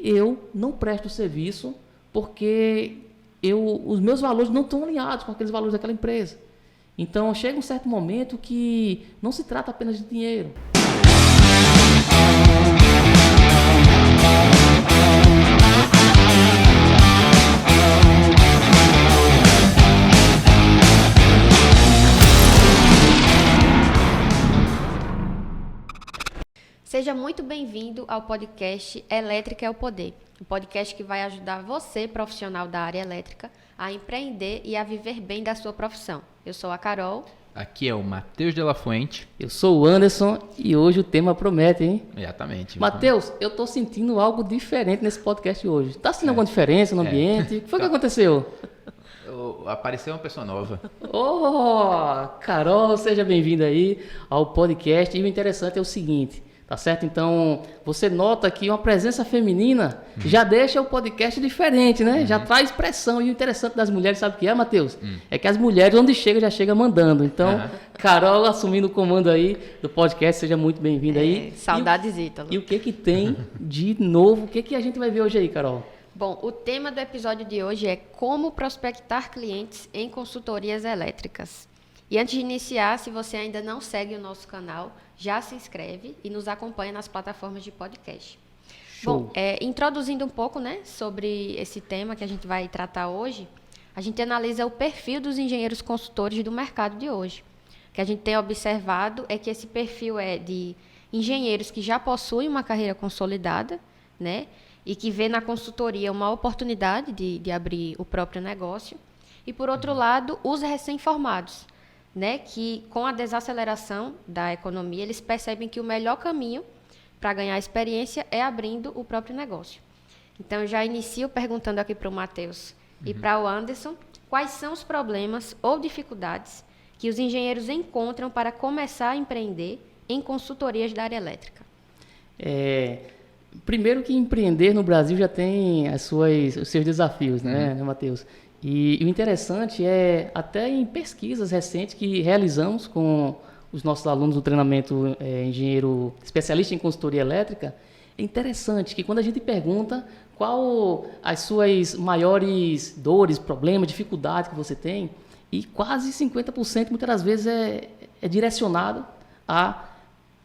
eu não presto serviço porque os meus valores não estão alinhados com aqueles valores daquela empresa. Então, chega um certo momento que não se trata apenas de dinheiro. Seja muito bem-vindo ao podcast Elétrica é o Poder, um podcast que vai ajudar você, profissional da área elétrica, a empreender e a viver bem da sua profissão. Eu sou a Carol. Aqui é o Matheus de la Fuente. Eu sou o Anderson e hoje o tema promete, hein? Exatamente. Matheus, eu tô sentindo algo diferente nesse podcast hoje. Tá sentindo alguma diferença no ambiente? O que foi que aconteceu? Apareceu uma pessoa nova. Carol, seja bem-vinda aí ao podcast. E o interessante é o seguinte, tá certo? Então, você nota que uma presença feminina já deixa o podcast diferente, né? Já traz pressão. E o interessante das mulheres, sabe o que é, Matheus? É que as mulheres, onde chega, já chega mandando. Então, Carol assumindo o comando aí do podcast, seja muito bem-vinda aí. Saudades, Ítalo. E o que tem de novo? O que a gente vai ver hoje aí, Carol? Bom, o tema do episódio de hoje é como prospectar clientes em consultorias elétricas. E antes de iniciar, se você ainda não segue o nosso canal, já se inscreve e nos acompanha nas plataformas de podcast. Show. Bom, introduzindo um pouco, né, sobre esse tema que a gente vai tratar hoje, a gente analisa o perfil dos engenheiros consultores do mercado de hoje. O que a gente tem observado é que esse perfil é de engenheiros que já possuem uma carreira consolidada, né, e que vê na consultoria uma oportunidade de abrir o próprio negócio. E, por outro lado, os recém-formados, né, que com a desaceleração da economia, eles percebem que o melhor caminho para ganhar experiência é abrindo o próprio negócio. Então, eu já inicio perguntando aqui para o Matheus e para o Anderson, quais são os problemas ou dificuldades que os engenheiros encontram para começar a empreender em consultorias da área elétrica? Primeiro que empreender no Brasil já tem os seus desafios, né, Matheus? E o interessante é, até em pesquisas recentes que realizamos com os nossos alunos do treinamento engenheiro especialista em consultoria elétrica, é interessante que quando a gente pergunta qual as suas maiores dores, problemas, dificuldades que você tem, e quase 50% muitas das vezes é direcionado a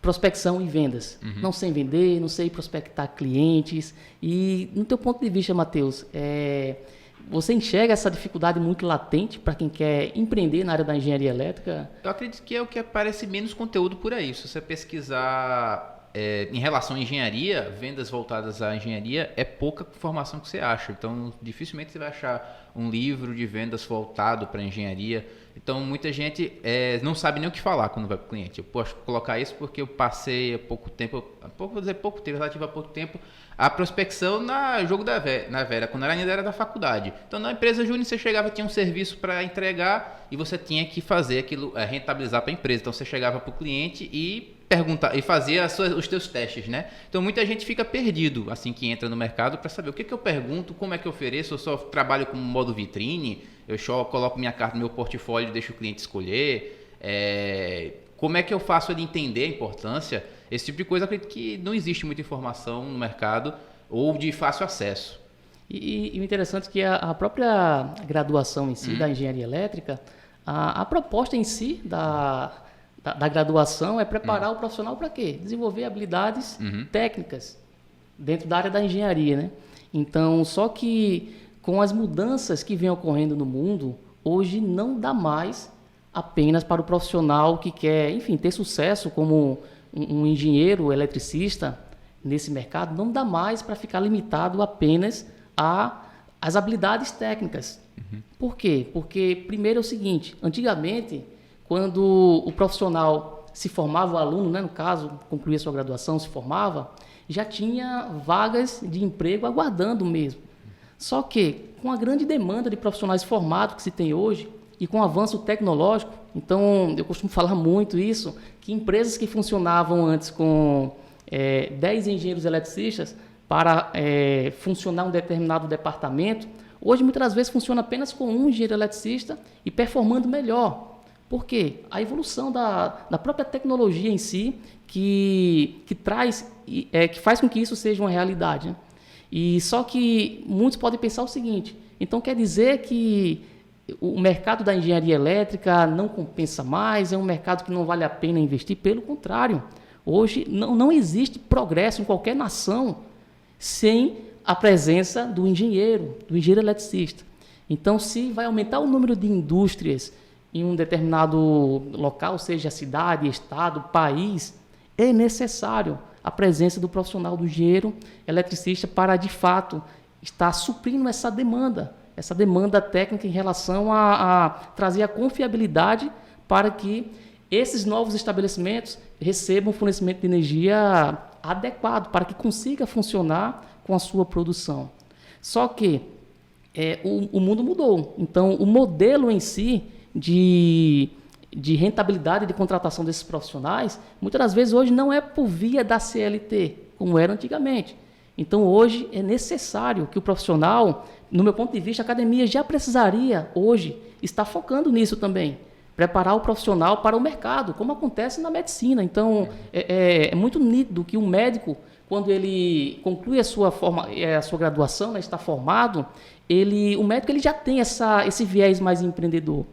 prospecção e vendas. Não sei vender, não sei prospectar clientes. E no teu ponto de vista, Matheus, você enxerga essa dificuldade muito latente para quem quer empreender na área da engenharia elétrica? Eu acredito que é o que aparece menos conteúdo por aí. Se você pesquisar em relação à engenharia, vendas voltadas à engenharia, é pouca informação que você acha. Então, dificilmente você vai achar um livro de vendas voltado para a engenharia. Então, muita gente não sabe nem o que falar quando vai para o cliente. Eu posso colocar isso porque eu passei há pouco tempo, relativo a pouco tempo, a prospecção na jogo na Vera, quando ela ainda era da faculdade. Então, na empresa júnior, você chegava, tinha um serviço para entregar e você tinha que fazer aquilo, rentabilizar para a empresa. Então, você chegava para o cliente e perguntar e fazia os teus testes, né? Então, muita gente fica perdido assim que entra no mercado para saber o que eu pergunto, como é que eu ofereço, eu só trabalho com modo vitrine, eu só coloco minha carta no meu portfólio e deixo o cliente escolher, como é que eu faço ele entender a importância? Esse tipo de coisa, eu acredito que não existe muita informação no mercado ou de fácil acesso. E o interessante é que a própria graduação em si da engenharia elétrica, a proposta em si da graduação é preparar o profissional para quê? Desenvolver habilidades técnicas dentro da área da engenharia, né? Então, só que com as mudanças que vêm ocorrendo no mundo, hoje não dá mais apenas para o profissional que quer, enfim, ter sucesso como um engenheiro eletricista nesse mercado, não dá mais para ficar limitado apenas às habilidades técnicas. Por quê? Porque, primeiro é o seguinte, antigamente, quando o profissional se formava, o aluno, né, no caso, concluía sua graduação, se formava, já tinha vagas de emprego aguardando mesmo. Só que, com a grande demanda de profissionais formados que se tem hoje, e com o avanço tecnológico, então eu costumo falar muito isso, que empresas que funcionavam antes com 10 engenheiros eletricistas para funcionar um determinado departamento, hoje muitas das vezes funciona apenas com um engenheiro eletricista e performando melhor. Por quê? A evolução da própria tecnologia em si que faz com que isso seja uma realidade, né? E só que muitos podem pensar o seguinte, então quer dizer que o mercado da engenharia elétrica não compensa mais, é um mercado que não vale a pena investir? Pelo contrário, hoje não existe progresso em qualquer nação sem a presença do engenheiro eletricista. Então, se vai aumentar o número de indústrias em um determinado local, seja cidade, estado, país, é necessário a presença do profissional, do engenheiro eletricista, para, de fato, estar suprindo essa demanda técnica em relação a trazer a confiabilidade para que esses novos estabelecimentos recebam fornecimento de energia adequado, para que consiga funcionar com a sua produção. Só que o mundo mudou. Então, o modelo em si de rentabilidade de contratação desses profissionais, muitas das vezes hoje não é por via da CLT, como era antigamente. Então, hoje é necessário que o profissional, no meu ponto de vista, a academia já precisaria hoje estar focando nisso também, preparar o profissional para o mercado, como acontece na medicina. Então, é muito nítido que o médico, quando ele conclui a sua graduação, né, está formado, o médico ele já tem esse viés mais empreendedor.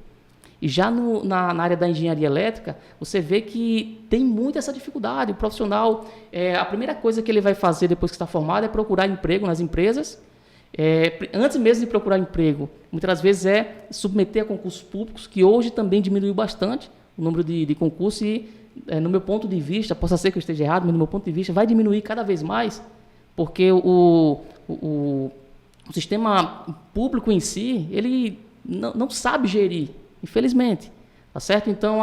E já na área da engenharia elétrica, você vê que tem muito essa dificuldade. O profissional, a primeira coisa que ele vai fazer depois que está formado é procurar emprego nas empresas. Antes mesmo de procurar emprego, muitas vezes é submeter a concursos públicos, que hoje também diminuiu bastante o número de concursos e, no meu ponto de vista, possa ser que eu esteja errado, mas no meu ponto de vista vai diminuir cada vez mais, porque o sistema público em si, ele não sabe gerir, infelizmente, tá certo? Então,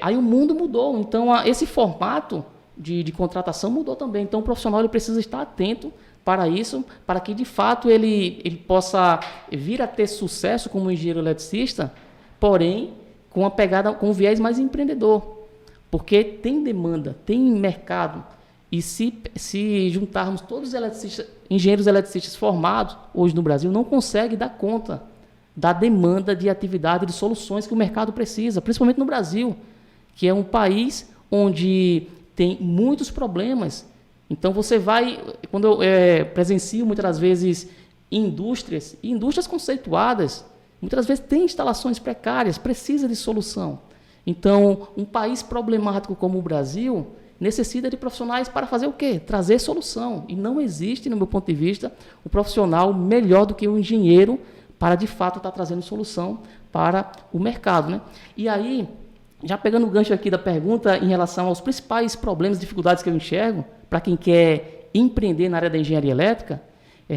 aí o mundo mudou, então esse formato de contratação mudou também, então o profissional ele precisa estar atento para isso, para que de fato ele possa vir a ter sucesso como engenheiro eletricista, porém com a pegada, com um viés mais empreendedor, porque tem demanda, tem mercado, e se juntarmos todos os engenheiros eletricistas formados hoje no Brasil, não consegue dar conta da demanda de atividade, de soluções que o mercado precisa, principalmente no Brasil, que é um país onde tem muitos problemas. Então, quando eu presencio muitas das vezes indústrias conceituadas, muitas vezes tem instalações precárias, precisa de solução. Então, um país problemático como o Brasil necessita de profissionais para fazer o quê? Trazer solução. E não existe, no meu ponto de vista, um profissional melhor do que o engenheiro para, de fato, estar trazendo solução para o mercado, né? E aí, já pegando o gancho aqui da pergunta em relação aos principais problemas e dificuldades que eu enxergo para quem quer empreender na área da engenharia elétrica,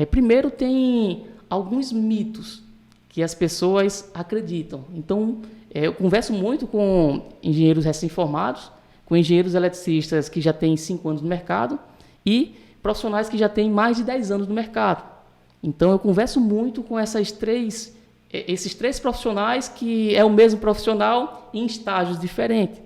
primeiro tem alguns mitos que as pessoas acreditam. Então, eu converso muito com engenheiros recém-formados, com engenheiros eletricistas que já têm 5 anos no mercado e profissionais que já têm mais de 10 anos no mercado. Então, eu converso muito com esses três profissionais, que é o mesmo profissional em estágios diferentes.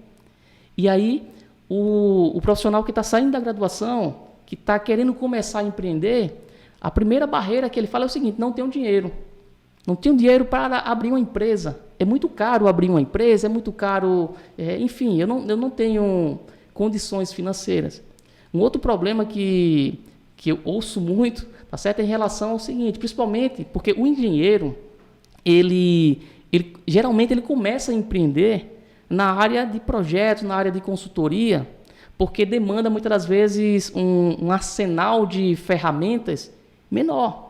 E aí, o profissional que está saindo da graduação, que está querendo começar a empreender, a primeira barreira que ele fala é o seguinte: não tenho dinheiro. Não tenho dinheiro para abrir uma empresa. É muito caro abrir uma empresa, é muito caro... enfim, eu não tenho condições financeiras. Um outro problema que eu ouço muito, tá certo, é em relação ao seguinte, principalmente porque o engenheiro, geralmente ele começa a empreender na área de projetos, na área de consultoria, porque demanda muitas das vezes um arsenal de ferramentas menor.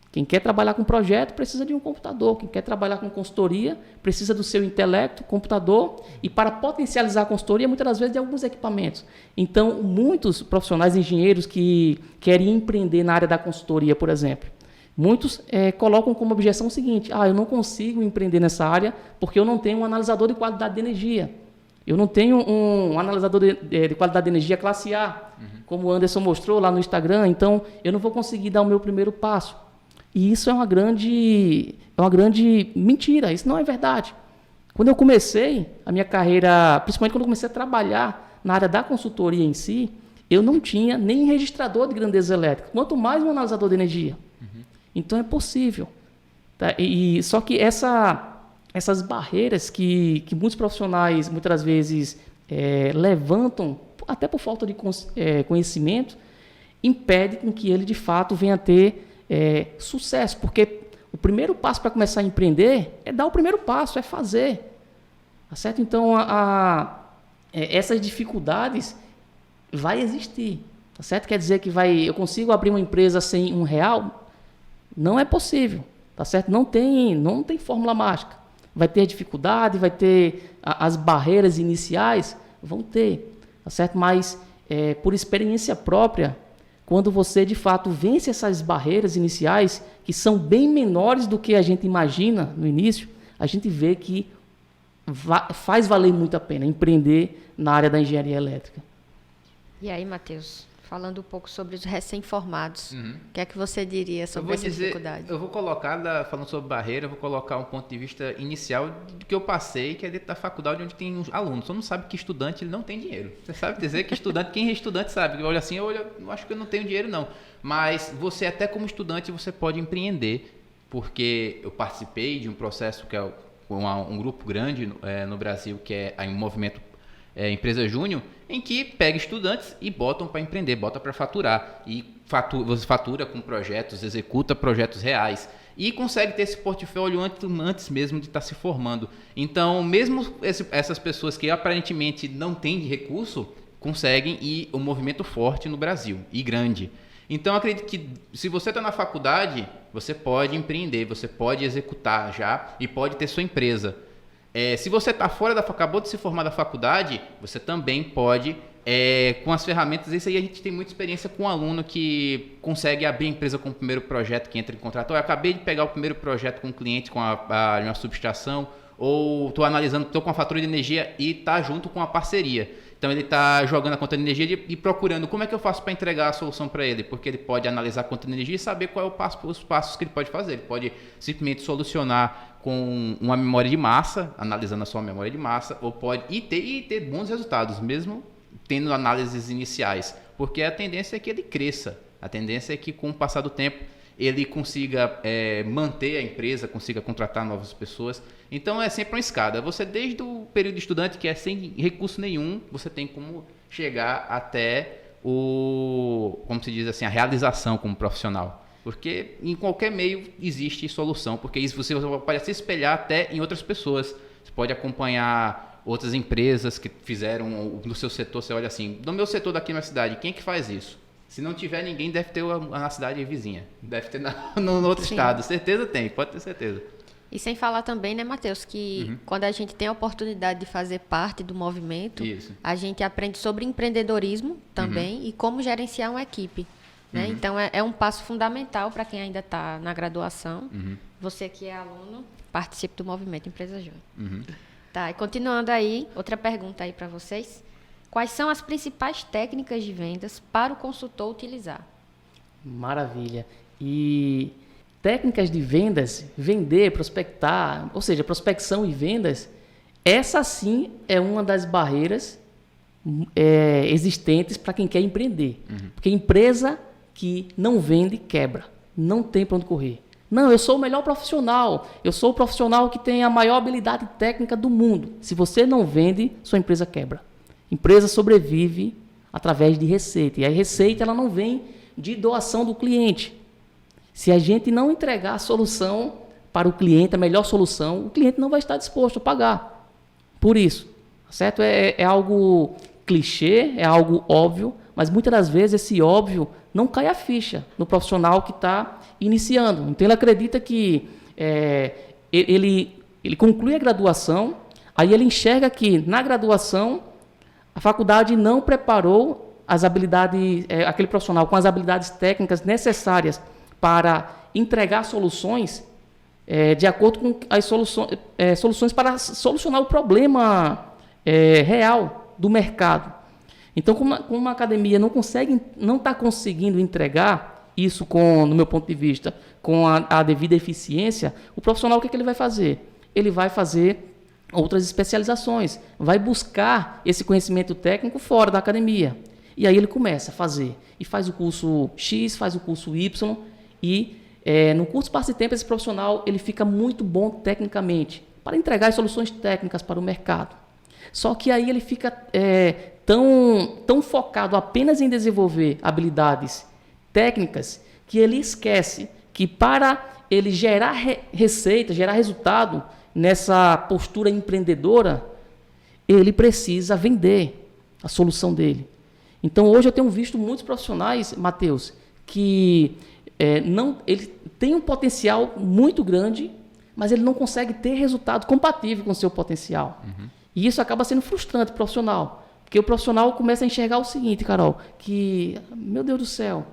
Quem quer trabalhar com projeto precisa de um computador, quem quer trabalhar com consultoria precisa do seu intelecto, computador, e para potencializar a consultoria, muitas das vezes, de alguns equipamentos. Então, muitos profissionais engenheiros que querem empreender na área da consultoria, por exemplo, muitos colocam como objeção o seguinte: eu não consigo empreender nessa área porque eu não tenho um analisador de qualidade de energia. Eu não tenho um analisador de qualidade de energia classe A, como o Anderson mostrou lá no Instagram, então eu não vou conseguir dar o meu primeiro passo. E isso é uma grande mentira, isso não é verdade. Quando eu comecei a minha carreira, principalmente quando eu comecei a trabalhar na área da consultoria em si, eu não tinha nem registrador de grandeza elétrica, quanto mais um analisador de energia. Então é possível. Tá? Só que essas barreiras que muitos profissionais, muitas vezes, levantam, até por falta de conhecimento, impede com que ele, de fato, venha a ter sucesso. Porque o primeiro passo para começar a empreender é dar o primeiro passo, é fazer. Tá certo? Então, essas dificuldades vai existir. Tá certo? Quer dizer que eu consigo abrir uma empresa sem R$1? Não é possível. Tá certo? Não tem fórmula mágica. Vai ter dificuldade, vai ter as barreiras iniciais, vão ter. Tá certo? Mas, por experiência própria, quando você, de fato, vence essas barreiras iniciais, que são bem menores do que a gente imagina no início, a gente vê que faz valer muito a pena empreender na área da engenharia elétrica. E aí, Matheus, falando um pouco sobre os recém-formados, o que é que você diria sobre essa dificuldade? Eu vou colocar, falando sobre barreira, eu vou colocar um ponto de vista inicial do que eu passei, que é dentro da faculdade onde tem uns alunos. Você não sabe que estudante ele não tem dinheiro. Você sabe dizer que estudante, quem é estudante sabe. Olha assim, eu acho que eu não tenho dinheiro não. Mas você, até como estudante, você pode empreender, porque eu participei de um processo que é um grupo grande no Brasil, que é o movimento Empresa Júnior, em que pega estudantes e botam para empreender, bota para faturar. E você fatura com projetos, executa projetos reais. E consegue ter esse portfólio antes mesmo de estar se formando. Então, mesmo essas pessoas que aparentemente não têm de recurso, conseguem ir um movimento forte no Brasil, e grande. Então, eu acredito que se você está na faculdade, você pode empreender, você pode executar já e pode ter sua empresa. Se você está acabou de se formar da faculdade, você também pode, com as ferramentas, isso aí a gente tem muita experiência com um aluno que consegue abrir a empresa com o primeiro projeto que entra em contrato. Eu acabei de pegar o primeiro projeto com um cliente, com uma subestação, ou estou analisando, estou com a fatura de energia e está junto com a parceria. Então ele está jogando a conta de energia e procurando como é que eu faço para entregar a solução para ele, porque ele pode analisar a conta de energia e saber qual é os passos que ele pode fazer. Ele pode simplesmente solucionar com uma memória de massa, analisando a sua memória de massa, ou pode ter bons resultados, mesmo tendo análises iniciais, porque a tendência é que ele cresça, a tendência é que com o passar do tempo ele consiga manter a empresa, consiga contratar novas pessoas. Então é sempre uma escada. Você, desde o período de estudante, que é sem recurso nenhum, você tem como chegar até como se diz assim, a realização como profissional. Porque em qualquer meio existe solução, porque isso você pode se espelhar até em outras pessoas. Você pode acompanhar outras empresas que fizeram no seu setor. Você olha assim, no meu setor daqui na cidade, quem é que faz isso? Se não tiver ninguém, deve ter na cidade vizinha. Deve ter no outro estado. Certeza tem, pode ter certeza. E sem falar também, né, Matheus, que quando a gente tem a oportunidade de fazer parte do movimento, a gente aprende sobre empreendedorismo também e como gerenciar uma equipe. Né? Então, é um passo fundamental para quem ainda está na graduação. Você que é aluno, participe do movimento Empresa Júnior. Tá, e continuando aí, outra pergunta aí para vocês. Quais são as principais técnicas de vendas para o consultor utilizar? Maravilha. E técnicas de vendas, vender, prospectar, ou seja, prospecção e vendas, essa sim é uma das barreiras existentes para quem quer empreender. Porque empresa que não vende, quebra. Não tem para onde correr. Não, eu sou o melhor profissional. Eu sou o profissional que tem a maior habilidade técnica do mundo. Se você não vende, sua empresa quebra. Empresa sobrevive através de receita. E a receita ela não vem de doação do cliente. Se a gente não entregar a solução para o cliente, a melhor solução, o cliente não vai estar disposto a pagar. Por isso, certo? É algo clichê, é algo óbvio, mas muitas das vezes esse óbvio não cai a ficha no profissional que está iniciando. Então ele acredita que ele conclui a graduação, aí ele enxerga que na graduação a faculdade não preparou as habilidades, aquele profissional com as habilidades técnicas necessárias para entregar soluções de acordo com as soluções para solucionar o problema real do mercado. Então, como uma academia não está conseguindo entregar isso, no meu ponto de vista, com a devida eficiência, o profissional o que ele vai fazer? Ele vai fazer outras especializações, vai buscar esse conhecimento técnico fora da academia. E aí ele começa a fazer. E faz o curso X, faz o curso Y, e no curto espaço de tempo esse profissional ele fica muito bom tecnicamente para entregar as soluções técnicas para o mercado. Só que aí ele fica tão focado apenas em desenvolver habilidades técnicas que ele esquece que para ele gerar receita, gerar resultado nessa postura empreendedora, ele precisa vender a solução dele. Então, hoje eu tenho visto muitos profissionais, Matheus, que ele tem um potencial muito grande, mas ele não consegue ter resultado compatível com o seu potencial. Uhum. E isso acaba sendo frustrante para o profissional, porque o profissional começa a enxergar o seguinte, Carol, que, meu Deus do céu,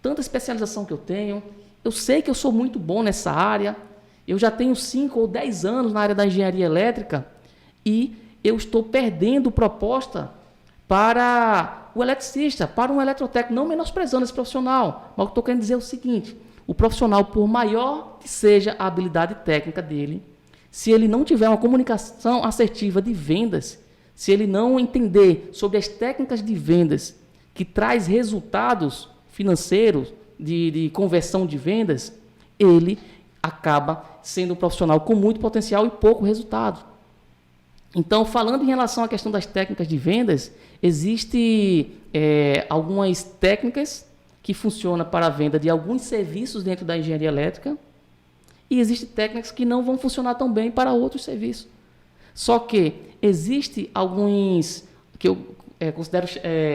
tanta especialização que eu tenho, eu sei que eu sou muito bom nessa área, eu já tenho 5 ou 10 anos na área da engenharia elétrica e eu estou perdendo proposta para o eletricista, para um eletrotécnico, não menosprezando esse profissional, mas o que eu estou querendo dizer é o seguinte, o profissional, por maior que seja a habilidade técnica dele, se ele não tiver uma comunicação assertiva de vendas, se ele não entender sobre as técnicas de vendas que traz resultados financeiros, de conversão de vendas, ele acaba sendo um profissional com muito potencial e pouco resultado. Então, falando em relação à questão das técnicas de vendas, existem algumas técnicas que funcionam para a venda de alguns serviços dentro da engenharia elétrica e existem técnicas que não vão funcionar tão bem para outros serviços. Só que existem alguns, que eu considero,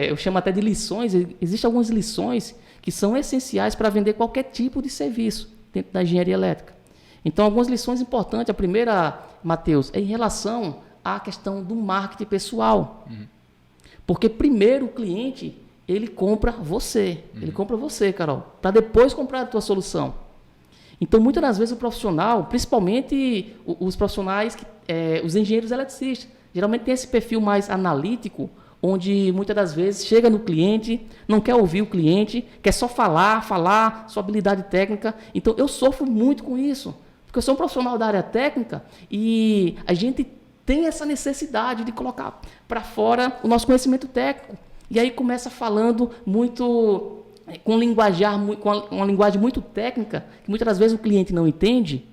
eu chamo até de lições, existem algumas lições que são essenciais para vender qualquer tipo de serviço dentro da engenharia elétrica. Então, algumas lições importantes. A primeira, Matheus, é em relação à questão do marketing pessoal. Uhum. Porque primeiro o cliente, ele compra você. Uhum. Ele compra você, Carol, para depois comprar a tua solução. Então, muitas das vezes o profissional, principalmente os profissionais, os engenheiros eletricistas, geralmente tem esse perfil mais analítico, onde muitas das vezes chega no cliente, não quer ouvir o cliente, quer só falar sua habilidade técnica. Então, eu sofro muito com isso, porque eu sou um profissional da área técnica e a gente tem essa necessidade de colocar para fora o nosso conhecimento técnico. E aí começa falando muito, com uma linguagem muito técnica, que muitas das vezes o cliente não entende,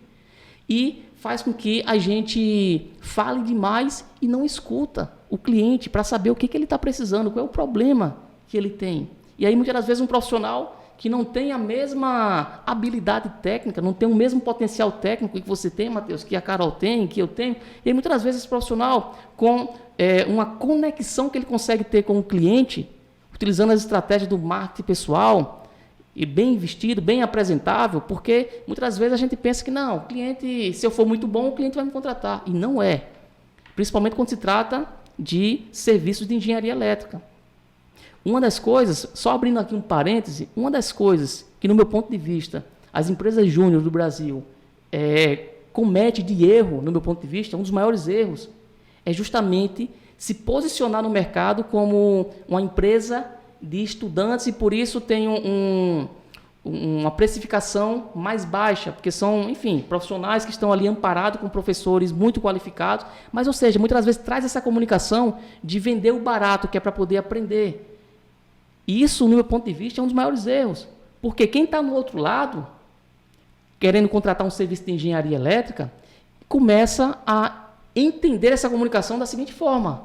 e faz com que a gente fale demais e não escuta o cliente para saber o que ele está precisando, qual é o problema que ele tem. E aí, muitas das vezes, um profissional que não tem a mesma habilidade técnica, não tem o mesmo potencial técnico que você tem, Matheus, que a Carol tem, que eu tenho, e aí, muitas das vezes, esse profissional, com uma conexão que ele consegue ter com o cliente, utilizando as estratégias do marketing pessoal, e bem vestido, bem apresentável, porque muitas das vezes a gente pensa que não, o cliente, se eu for muito bom, o cliente vai me contratar. E não é. Principalmente quando se trata de serviços de engenharia elétrica. Uma das coisas, só abrindo aqui um parêntese, uma das coisas que, no meu ponto de vista, as empresas júnior do Brasil cometem de erro, no meu ponto de vista, um dos maiores erros, é justamente se posicionar no mercado como uma empresa de estudantes e, por isso, tem uma precificação mais baixa, porque são, enfim, profissionais que estão ali amparados com professores muito qualificados, mas, ou seja, muitas vezes traz essa comunicação de vender o barato, que é para poder aprender. E isso, no meu ponto de vista, é um dos maiores erros, porque quem está no outro lado, querendo contratar um serviço de engenharia elétrica, começa a entender essa comunicação da seguinte forma: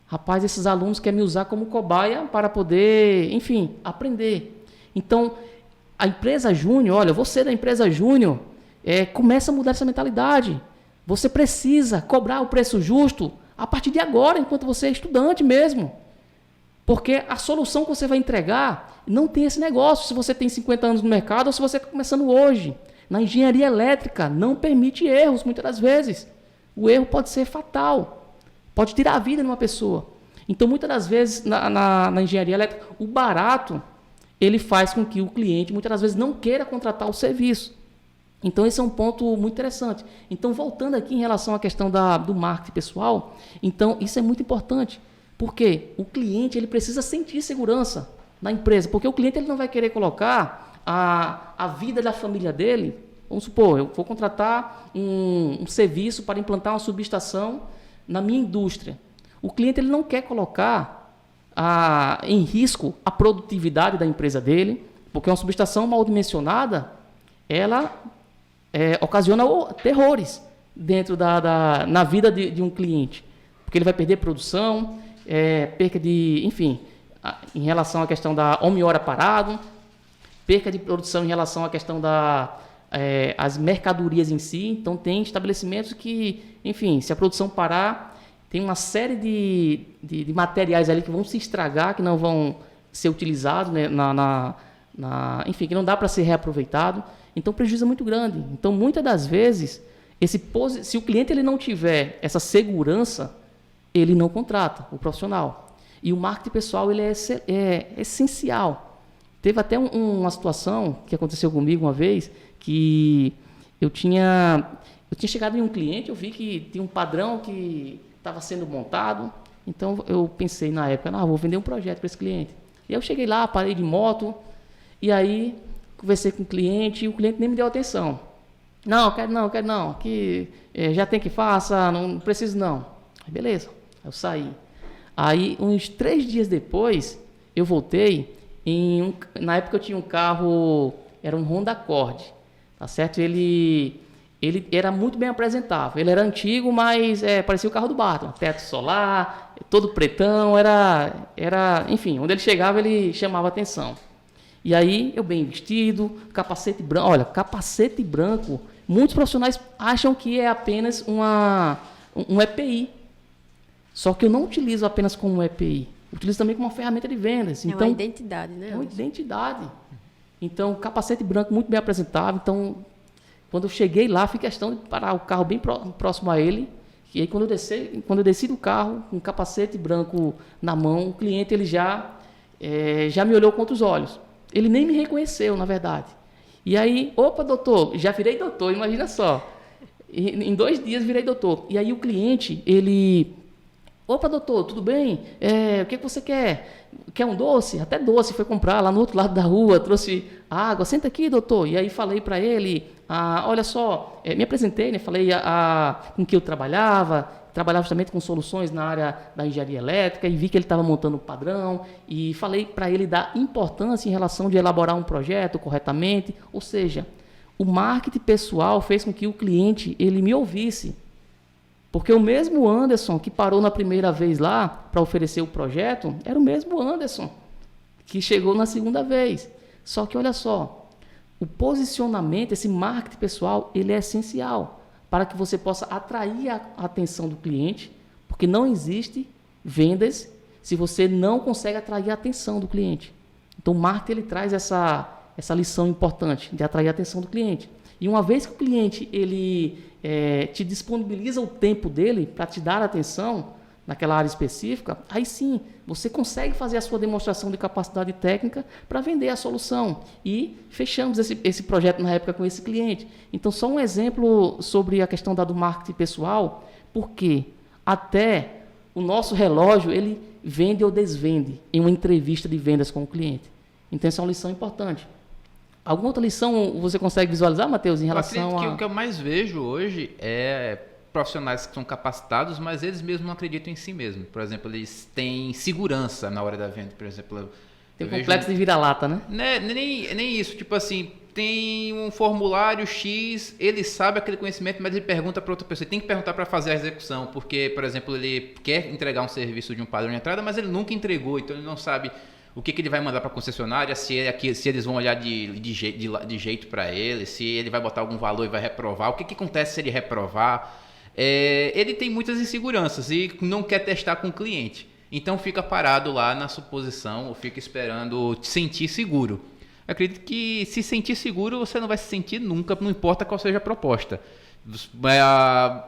rapaz, esses alunos querem me usar como cobaia para poder, enfim, aprender. Então, a empresa júnior, olha, você da empresa júnior, começa a mudar essa mentalidade. Você precisa cobrar o preço justo a partir de agora, enquanto você é estudante mesmo. Porque a solução que você vai entregar não tem esse negócio se você tem 50 anos no mercado ou se você está começando hoje. Na engenharia elétrica, não permite erros, muitas das vezes. O erro pode ser fatal, pode tirar a vida de uma pessoa. Então, muitas das vezes, na engenharia elétrica, o barato, ele faz com que o cliente, muitas das vezes, não queira contratar o serviço. Então, esse é um ponto muito interessante. Então, voltando aqui em relação à questão do marketing pessoal, então, isso é muito importante, porque o cliente ele precisa sentir segurança na empresa, porque o cliente ele não vai querer colocar a vida da família dele. Vamos supor, eu vou contratar um serviço para implantar uma subestação na minha indústria. O cliente ele não quer colocar em risco a produtividade da empresa dele, porque uma subestação mal dimensionada, ela ocasiona terrores dentro na vida de um cliente, porque ele vai perder produção, perca de, enfim, em relação à questão da hora parado, perca de produção em relação à questão as mercadorias em si. Então, tem estabelecimentos que, enfim, se a produção parar, tem uma série de materiais ali que vão se estragar, que não vão ser utilizados, né, enfim, que não dá para ser reaproveitado. Então, o prejuízo é muito grande. Então, muitas das vezes, se o cliente ele não tiver essa segurança, ele não contrata o profissional. E o marketing pessoal ele é essencial. Teve até uma situação que aconteceu comigo uma vez, que eu tinha chegado em um cliente, eu vi que tinha um padrão que estava sendo montado, então eu pensei na época, vou vender um projeto para esse cliente. E eu cheguei lá, parei de moto, e aí conversei com o cliente, e o cliente nem me deu atenção. Não, quero não, que já tem que faça, não preciso não. Aí, beleza, eu saí. Aí, uns 3 dias depois, eu voltei, na época eu tinha um carro, era um Honda Accord, tá certo? Ele era muito bem apresentável, ele era antigo, mas parecia o carro do Batman, teto solar, todo pretão, enfim, onde ele chegava ele chamava atenção. E aí, eu bem vestido, capacete branco, olha, capacete branco, muitos profissionais acham que é apenas um EPI. Só que eu não utilizo apenas como um EPI. Eu utilizo também como uma ferramenta de vendas. Então, uma identidade, né? É uma identidade. Então, capacete branco muito bem apresentável. Então, quando eu cheguei lá, fiz questão de parar o carro bem próximo a ele. E aí, quando eu desci do carro, com um capacete branco na mão, o cliente ele já me olhou com outros olhos. Ele nem me reconheceu, na verdade. E aí, opa, doutor, já virei doutor, imagina só. Em 2 dias virei doutor. E aí o cliente, opa, doutor, tudo bem? O que você quer? Quer um doce? Até doce foi comprar lá no outro lado da rua, trouxe água. Senta aqui, doutor. E aí falei para ele, olha só, me apresentei, né? Falei com que eu trabalhava justamente com soluções na área da engenharia elétrica e vi que ele estava montando um padrão e falei para ele da importância em relação de elaborar um projeto corretamente. Ou seja, o marketing pessoal fez com que o cliente ele me ouvisse. Porque o mesmo Anderson que parou na primeira vez lá para oferecer o projeto, era o mesmo Anderson que chegou na segunda vez. Só que olha só, o posicionamento, esse marketing pessoal, ele é essencial para que você possa atrair a atenção do cliente, porque não existe vendas se você não consegue atrair a atenção do cliente. Então o marketing ele traz essa lição importante de atrair a atenção do cliente. E uma vez que o cliente ele te disponibiliza o tempo dele para te dar atenção naquela área específica, aí sim, você consegue fazer a sua demonstração de capacidade técnica para vender a solução. E fechamos esse projeto na época com esse cliente. Então, só um exemplo sobre a questão do marketing pessoal, porque até o nosso relógio, ele vende ou desvende em uma entrevista de vendas com o cliente. Então, essa é uma lição importante. Alguma outra lição você consegue visualizar, Matheus, em relação o que eu mais vejo hoje é profissionais que são capacitados, mas eles mesmos não acreditam em si mesmos. Por exemplo, eles têm segurança na hora da venda. Por exemplo, tem complexo de vira-lata, né? Nem isso. Tipo assim, tem um formulário X, ele sabe aquele conhecimento, mas ele pergunta para outra pessoa. Ele tem que perguntar para fazer a execução, porque, por exemplo, ele quer entregar um serviço de um padrão de entrada, mas ele nunca entregou, então ele não sabe o que ele vai mandar para a concessionária, se eles vão olhar de jeito para ele, se ele vai botar algum valor e vai reprovar, o que acontece se ele reprovar. Ele tem muitas inseguranças e não quer testar com o cliente. Então fica parado lá na suposição ou fica esperando sentir seguro. Eu acredito que se sentir seguro, você não vai se sentir nunca, não importa qual seja a proposta.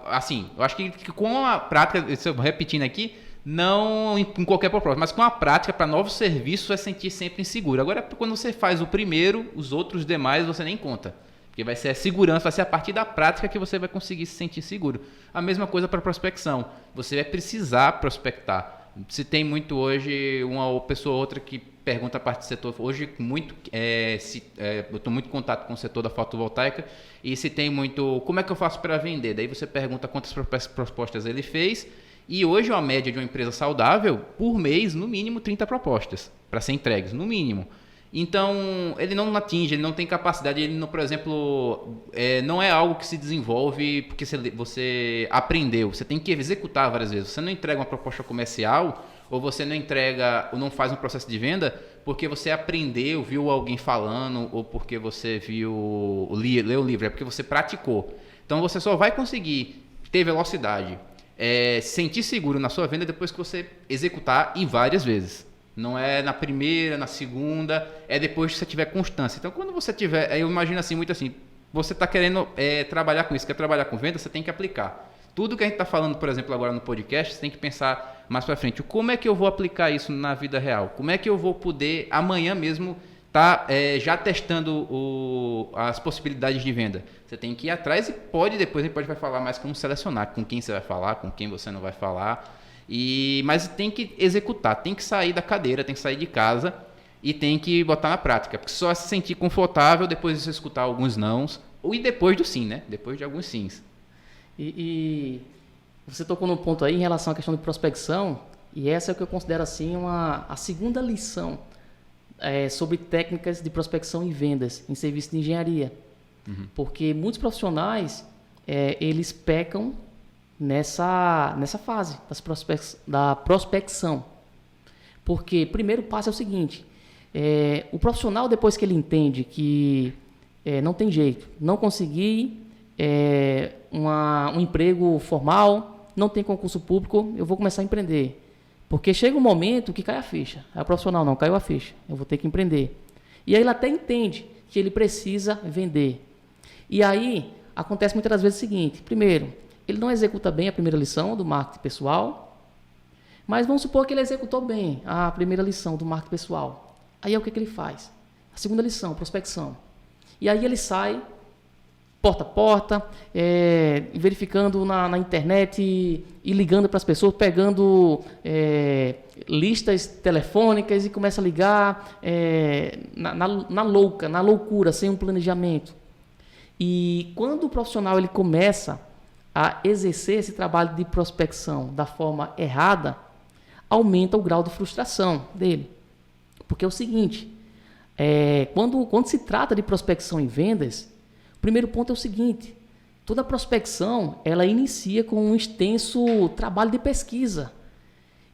Assim, eu acho que com a prática, repetindo aqui, não em qualquer proposta, mas com a prática para novos serviços, vai se sentir sempre inseguro. Agora, quando você faz o primeiro, os outros demais você nem conta. Porque vai ser a segurança, vai ser a partir da prática que você vai conseguir se sentir seguro. A mesma coisa para prospecção. Você vai precisar prospectar. Se tem muito hoje, uma pessoa ou outra que pergunta a parte do setor. Hoje, eu estou muito em contato com o setor da fotovoltaica. E se tem muito, como é que eu faço para vender? Daí você pergunta quantas propostas ele fez. E hoje, a média de uma empresa saudável, por mês, no mínimo 30 propostas para ser entregues, no mínimo. Então, ele não atinge, ele não tem capacidade, ele não, por exemplo, não é algo que se desenvolve porque você aprendeu, você tem que executar várias vezes. Você não entrega uma proposta comercial, ou você não entrega, ou não faz um processo de venda, porque você aprendeu, viu alguém falando, ou porque você leu o livro, é porque você praticou. Então, você só vai conseguir ter velocidade, sentir seguro na sua venda depois que você executar e várias vezes. Não é na primeira, na segunda, é depois que você tiver constância. Então, quando você tiver, eu imagino assim, muito assim, você está querendo trabalhar com isso, quer trabalhar com venda, você tem que aplicar. Tudo que a gente está falando, por exemplo, agora no podcast, você tem que pensar mais para frente. Como é que eu vou aplicar isso na vida real? Como é que eu vou poder, amanhã mesmo, estar já testando as possibilidades de venda? Você tem que ir atrás e depois a gente vai falar mais como selecionar, com quem você vai falar, com quem você não vai falar. Mas tem que executar, tem que sair da cadeira, tem que sair de casa e tem que botar na prática. Porque só se sentir confortável depois de você escutar alguns nãos, e depois do sim, né? Depois de alguns sims. E você tocou num ponto aí em relação à questão de prospecção, e essa é o que eu considero assim a segunda lição sobre técnicas de prospecção e vendas em serviço de engenharia. Uhum. Porque muitos profissionais, eles pecam nessa fase da prospecção. Porque primeiro passo é o seguinte, o profissional, depois que ele entende que não tem jeito, não consegui um emprego formal, não tem concurso público, eu vou começar a empreender. Porque chega um momento que cai a ficha. Aí o profissional, não, caiu a ficha, eu vou ter que empreender. E aí ele até entende que ele precisa vender. E aí acontece muitas vezes o seguinte, primeiro, ele não executa bem a primeira lição do marketing pessoal, mas vamos supor que ele executou bem a primeira lição do marketing pessoal. Aí o que ele faz? A segunda lição, prospecção. E aí ele sai porta a porta, verificando na internet e ligando para as pessoas, pegando listas telefônicas e começa a ligar na loucura, sem um planejamento. E quando o profissional ele começa a exercer esse trabalho de prospecção da forma errada, aumenta o grau de frustração dele. Porque é o seguinte, quando se trata de prospecção em vendas, o primeiro ponto é o seguinte, toda prospecção ela inicia com um extenso trabalho de pesquisa.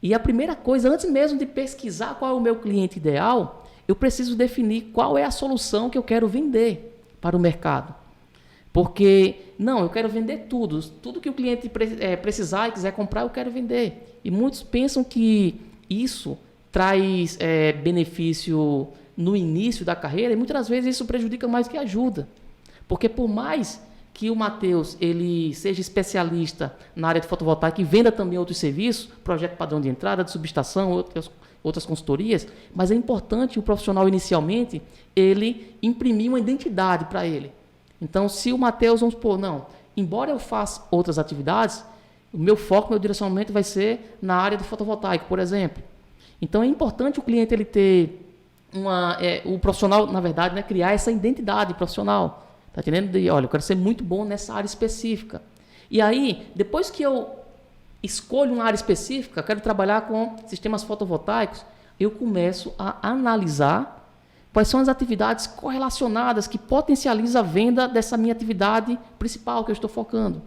E a primeira coisa, antes mesmo de pesquisar qual é o meu cliente ideal, eu preciso definir qual é a solução que eu quero vender para o mercado. Porque, não, eu quero vender tudo que o cliente precisar e quiser comprar, eu quero vender. E muitos pensam que isso traz benefício no início da carreira e muitas vezes isso prejudica mais do que ajuda. Porque por mais que o Matheus ele seja especialista na área de fotovoltaica e venda também outros serviços, projeto padrão de entrada, de subestação, outras consultorias, mas é importante o profissional inicialmente ele imprimir uma identidade para ele. Então, se o Matheus, vamos supor, não, embora eu faça outras atividades, o meu foco, meu direcionamento vai ser na área do fotovoltaico, por exemplo. Então, é importante o cliente ele ter o profissional, na verdade, né, criar essa identidade profissional. Está entendendo? Olha, eu quero ser muito bom nessa área específica. E aí, depois que eu escolho uma área específica, quero trabalhar com sistemas fotovoltaicos, eu começo a analisar quais são as atividades correlacionadas que potencializam a venda dessa minha atividade principal que eu estou focando.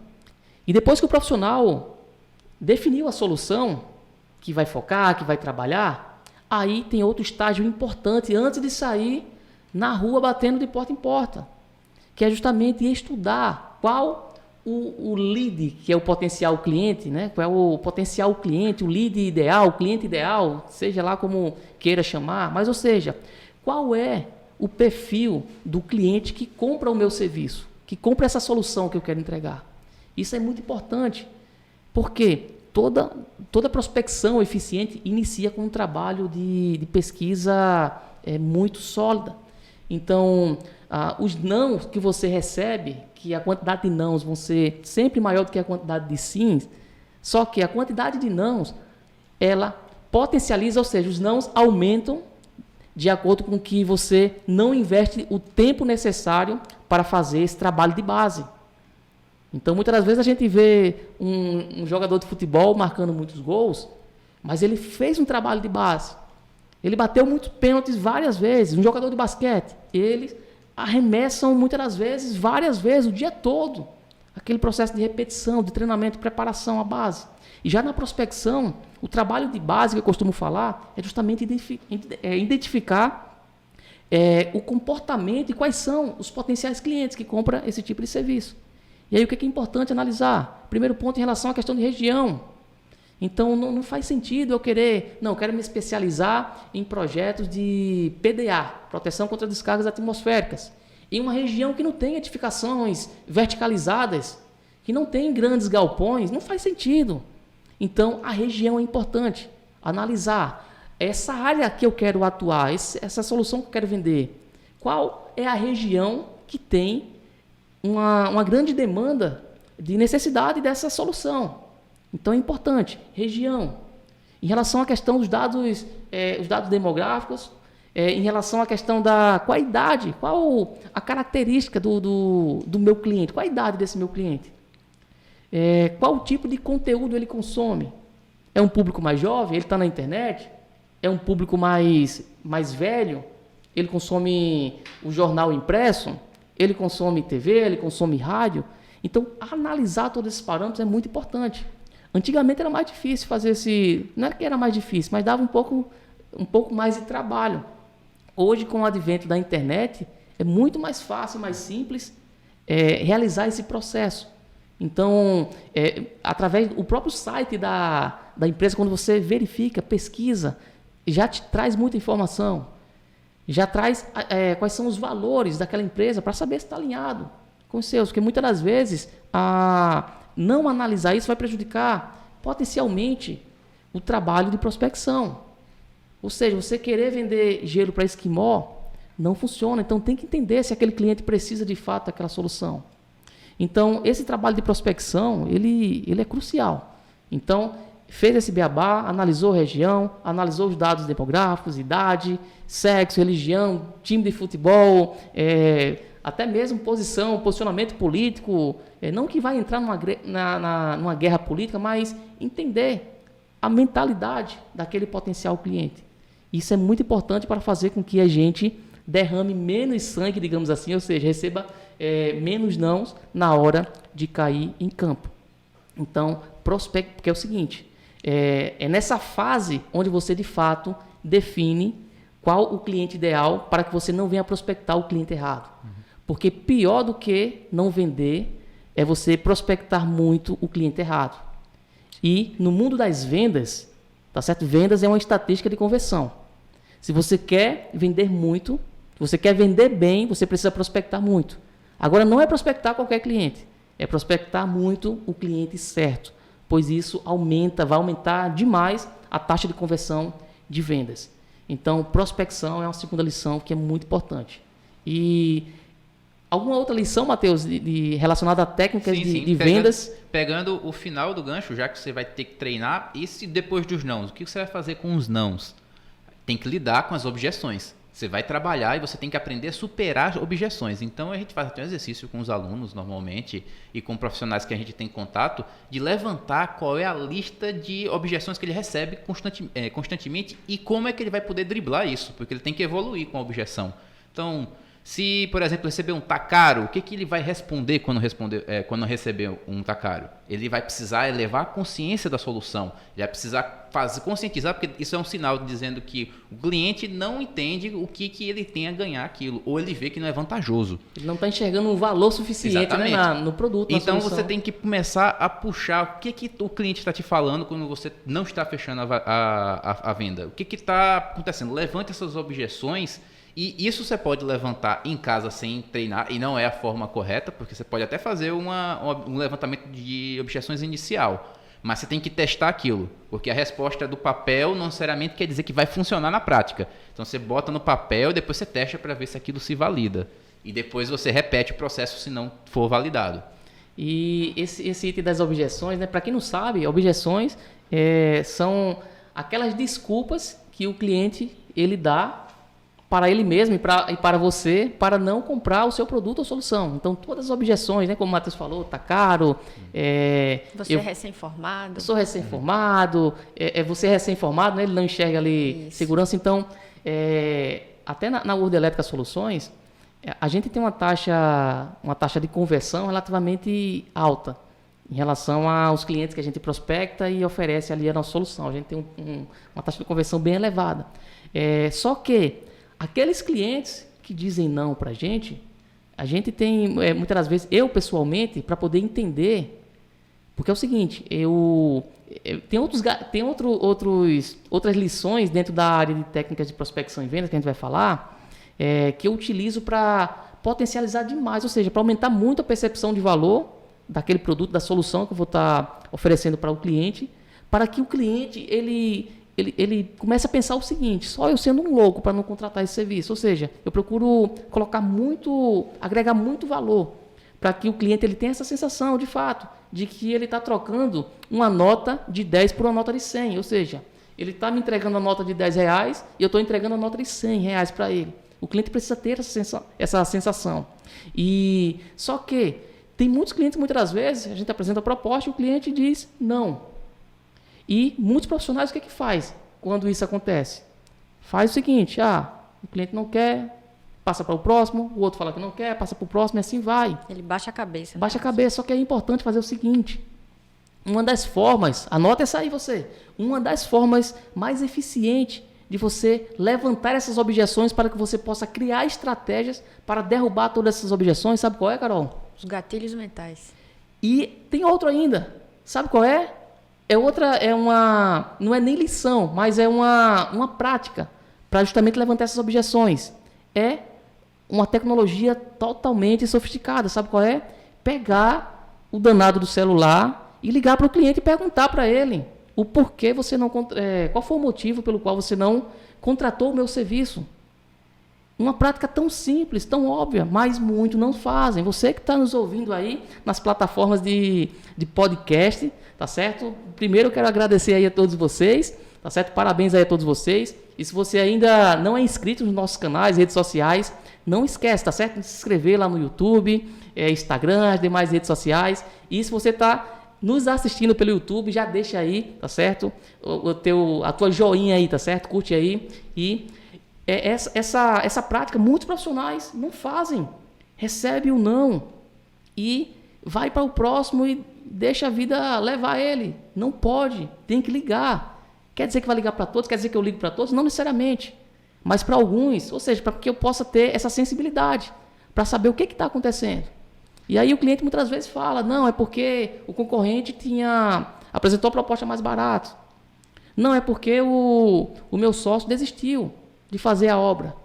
E depois que o profissional definiu a solução que vai focar, que vai trabalhar, aí tem outro estágio importante antes de sair na rua batendo de porta em porta, que é justamente estudar qual o lead, que é o potencial cliente, né? Qual é o potencial cliente, o lead ideal, o cliente ideal, seja lá como queira chamar, mas ou seja, qual é o perfil do cliente que compra o meu serviço, que compra essa solução que eu quero entregar. Isso é muito importante, porque toda prospecção eficiente inicia com um trabalho de pesquisa muito sólida. Então, os nãos que você recebe, que a quantidade de nãos vão ser sempre maior do que a quantidade de sims, só que a quantidade de nãos, ela potencializa, ou seja, os nãos aumentam de acordo com que você não investe o tempo necessário para fazer esse trabalho de base. Então, muitas das vezes a gente vê um jogador de futebol marcando muitos gols, mas ele fez um trabalho de base. Ele bateu muitos pênaltis várias vezes. Um jogador de basquete, eles arremessam muitas das vezes, várias vezes, o dia todo. Aquele processo de repetição, de treinamento, de preparação à base. E já na prospecção, o trabalho de base que eu costumo falar é justamente identificar o comportamento e quais são os potenciais clientes que compram esse tipo de serviço. E aí o que é importante analisar? Primeiro ponto em relação à questão de região. Então não faz sentido eu quero me especializar em projetos de PDA, proteção contra descargas atmosféricas, em uma região que não tem edificações verticalizadas, que não tem grandes galpões, não faz sentido. Então a região é importante, analisar essa área que eu quero atuar, essa solução que eu quero vender, qual é a região que tem uma grande demanda de necessidade dessa solução. Então é importante, região. Em relação à questão dos dados, os dados demográficos, em relação à questão da qual a idade, qual a característica do meu cliente, qual a idade desse meu cliente, qual o tipo de conteúdo ele consome. É um público mais jovem, ele está na internet? É um público mais velho? Ele consome o jornal impresso? Ele consome TV? Ele consome rádio? Então, analisar todos esses parâmetros é muito importante. Antigamente era mais difícil fazer não era que era mais difícil, mas dava um pouco mais de trabalho. Hoje, com o advento da internet, é muito mais fácil, mais simples realizar esse processo. Então, através do próprio site da empresa, quando você verifica, pesquisa, já te traz muita informação. Já traz quais são os valores daquela empresa para saber se está alinhado com os seus. Porque muitas das vezes, não analisar isso vai prejudicar potencialmente o trabalho de prospecção. Ou seja, você querer vender gelo para esquimó não funciona. Então, tem que entender se aquele cliente precisa de fato daquela solução. Então, esse trabalho de prospecção, ele é crucial. Então, fez esse beabá, analisou a região, analisou os dados demográficos, idade, sexo, religião, time de futebol, até mesmo posicionamento político, não que vai entrar numa guerra política, mas entender a mentalidade daquele potencial cliente. Isso é muito importante para fazer com que a gente derrame menos sangue, digamos assim, ou seja, receba menos nãos na hora de cair em campo. Então, prospecto, porque é o seguinte, é nessa fase onde você, de fato, define qual o cliente ideal para que você não venha prospectar o cliente errado. Porque pior do que não vender é você prospectar muito o cliente errado. E no mundo das vendas, tá certo? Vendas é uma estatística de conversão. Se você quer vender muito, se você quer vender bem, você precisa prospectar muito. Agora, não é prospectar qualquer cliente, é prospectar muito o cliente certo, pois isso vai aumentar demais a taxa de conversão de vendas. Então, prospecção é uma segunda lição que é muito importante. E alguma outra lição, Matheus, relacionada a técnicas de vendas? Pegando o final do gancho, já que você vai ter que treinar, e se depois dos nãos, o que você vai fazer com os nãos? Tem que lidar com as objeções. Você vai trabalhar e você tem que aprender a superar objeções. Então, a gente faz até um exercício com os alunos, normalmente, e com profissionais que a gente tem contato, de levantar qual é a lista de objeções que ele recebe constantemente e como é que ele vai poder driblar isso, porque ele tem que evoluir com a objeção. Então, se, por exemplo, receber um tá caro, o que ele vai responder quando receber um tá caro? Ele vai precisar elevar a consciência da solução, ele vai precisar conscientizar, porque isso é um sinal dizendo que o cliente não entende o que ele tem a ganhar aquilo, ou ele vê que não é vantajoso. Ele não está enxergando um valor suficiente, né, no produto, na então solução. Você tem que começar a puxar o que o cliente está te falando quando você não está fechando a venda. O que está acontecendo? Levante essas objeções. E isso você pode levantar em casa sem treinar, e não é a forma correta, porque você pode até fazer um levantamento de objeções inicial, mas você tem que testar aquilo, porque a resposta do papel não necessariamente quer dizer que vai funcionar na prática. Então você bota no papel e depois você testa para ver se aquilo se valida. E depois você repete o processo se não for validado. E esse item das objeções, né, para quem não sabe, objeções são aquelas desculpas que o cliente ele dá para ele mesmo e para você, para não comprar o seu produto ou solução. Então, todas as objeções, né, como o Matheus falou, está caro. Você é recém-formado. Eu sou recém-formado, você é recém-formado, né, ele não enxerga ali segurança. Então, até na World Elétrica Soluções, a gente tem uma taxa de conversão relativamente alta em relação aos clientes que a gente prospecta e oferece ali a nossa solução. A gente tem uma taxa de conversão bem elevada. Só que aqueles clientes que dizem não para a gente tem, muitas das vezes, eu pessoalmente, para poder entender, porque é o seguinte, tem outras lições dentro da área de técnicas de prospecção e vendas que a gente vai falar, que eu utilizo para potencializar demais, ou seja, para aumentar muito a percepção de valor daquele produto, da solução que eu vou estar oferecendo para o cliente, para que o cliente ele comece a pensar o seguinte: só eu sendo um louco para não contratar esse serviço. Ou seja, eu procuro agregar muito valor para que o cliente ele tenha essa sensação, de fato, de que ele está trocando uma nota de 10 por uma nota de 100. Ou seja, ele está me entregando a nota de R$10 e eu estou entregando a nota de R$100 para ele. O cliente precisa ter essa sensação. E só que tem muitos clientes, muitas das vezes, a gente apresenta a proposta e o cliente diz não. E muitos profissionais, o que faz quando isso acontece? Faz o seguinte: o cliente não quer, passa para o próximo, o outro fala que não quer, passa para o próximo, e assim vai. Ele baixa a cabeça. Baixa a cabeça, só que é importante fazer o seguinte: uma das formas, anota essa aí você, uma das formas mais eficientes de você levantar essas objeções para que você possa criar estratégias para derrubar todas essas objeções, sabe qual é, Carol? Os gatilhos mentais. E tem outro ainda, sabe qual é? Não é nem lição, mas é uma prática para justamente levantar essas objeções. É uma tecnologia totalmente sofisticada, sabe qual é? Pegar o danado do celular e ligar para o cliente e perguntar para ele o porquê você não... qual foi o motivo pelo qual você não contratou o meu serviço. Uma prática tão simples, tão óbvia, mas muito não fazem. Você que está nos ouvindo aí nas plataformas de podcast, tá certo? Primeiro eu quero agradecer aí a todos vocês, tá certo? Parabéns aí a todos vocês. E se você ainda não é inscrito nos nossos canais, redes sociais, não esquece, tá certo? De se inscrever lá no YouTube, Instagram, as demais redes sociais. E se você está nos assistindo pelo YouTube, já deixa aí, tá certo? A tua joinha aí, tá certo? Curte aí. E essa prática, muitos profissionais não fazem. Recebe o não e vai para o próximo e deixa a vida levar ele. Não pode, tem que ligar. Quer dizer que vai ligar para todos? Quer dizer que eu ligo para todos? Não necessariamente. Mas para alguns, ou seja, para que eu possa ter essa sensibilidade, para saber o que está acontecendo. E aí o cliente muitas vezes fala: não, é porque o concorrente apresentou a proposta mais barata. Não, é porque o meu sócio desistiu de fazer a obra.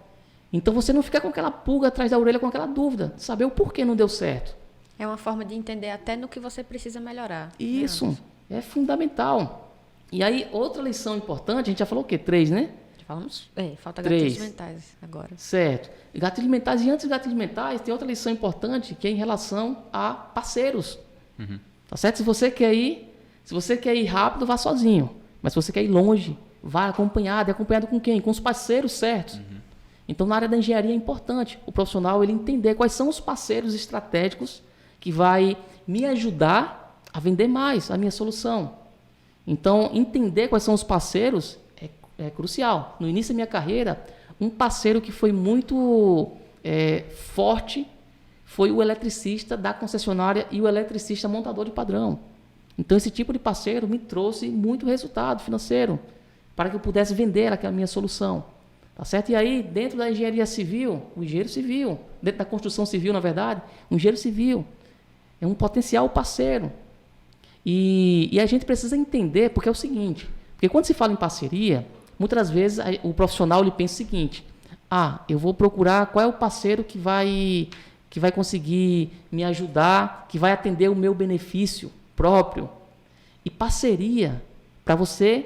Então você não fica com aquela pulga atrás da orelha, com aquela dúvida, de saber o porquê não deu certo. É uma forma de entender até no que você precisa melhorar. Isso, é fundamental. E aí, outra lição importante, a gente já falou o quê? 3, né? Já falamos, falta gatilhos mentais agora. Certo. Gatilhos mentais, e antes dos gatilhos mentais, tem outra lição importante, que é em relação a parceiros. Uhum. Tá certo? Se você quer ir rápido, vá sozinho. Mas se você quer ir longe, vá acompanhado. E acompanhado com quem? Com os parceiros certos. Uhum. Então, na área da engenharia é importante o profissional ele entender quais são os parceiros estratégicos que vai me ajudar a vender mais a minha solução. Então, entender quais são os parceiros é crucial. No início da minha carreira, um parceiro que foi muito forte foi o eletricista da concessionária e o eletricista montador de padrão. Então, esse tipo de parceiro me trouxe muito resultado financeiro para que eu pudesse vender aquela minha solução. Tá certo? E aí, dentro da engenharia civil, o engenheiro civil, dentro da construção civil, na verdade, o engenheiro civil é um potencial parceiro. E a gente precisa entender, porque é o seguinte, porque quando se fala em parceria, muitas vezes o profissional ele pensa o seguinte: eu vou procurar qual é o parceiro que vai conseguir me ajudar, que vai atender o meu benefício próprio. E parceria, para você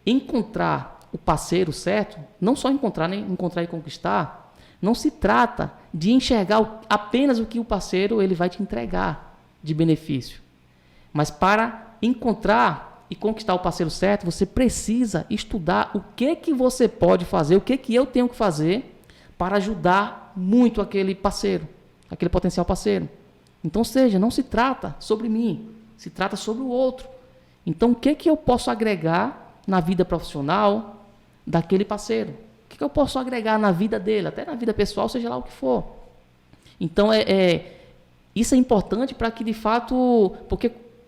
encontrar o parceiro certo, não só encontrar, nem encontrar e conquistar, não se trata de enxergar apenas o que o parceiro ele vai te entregar de benefício. Mas para encontrar e conquistar o parceiro certo, você precisa estudar o que você pode fazer, o que eu tenho que fazer para ajudar muito aquele parceiro, aquele potencial parceiro. Então, não se trata sobre mim, se trata sobre o outro. Então, o que eu posso agregar na vida profissional daquele parceiro? O que eu posso agregar na vida dele, até na vida pessoal, seja lá o que for? Então, isso é importante para que, de fato,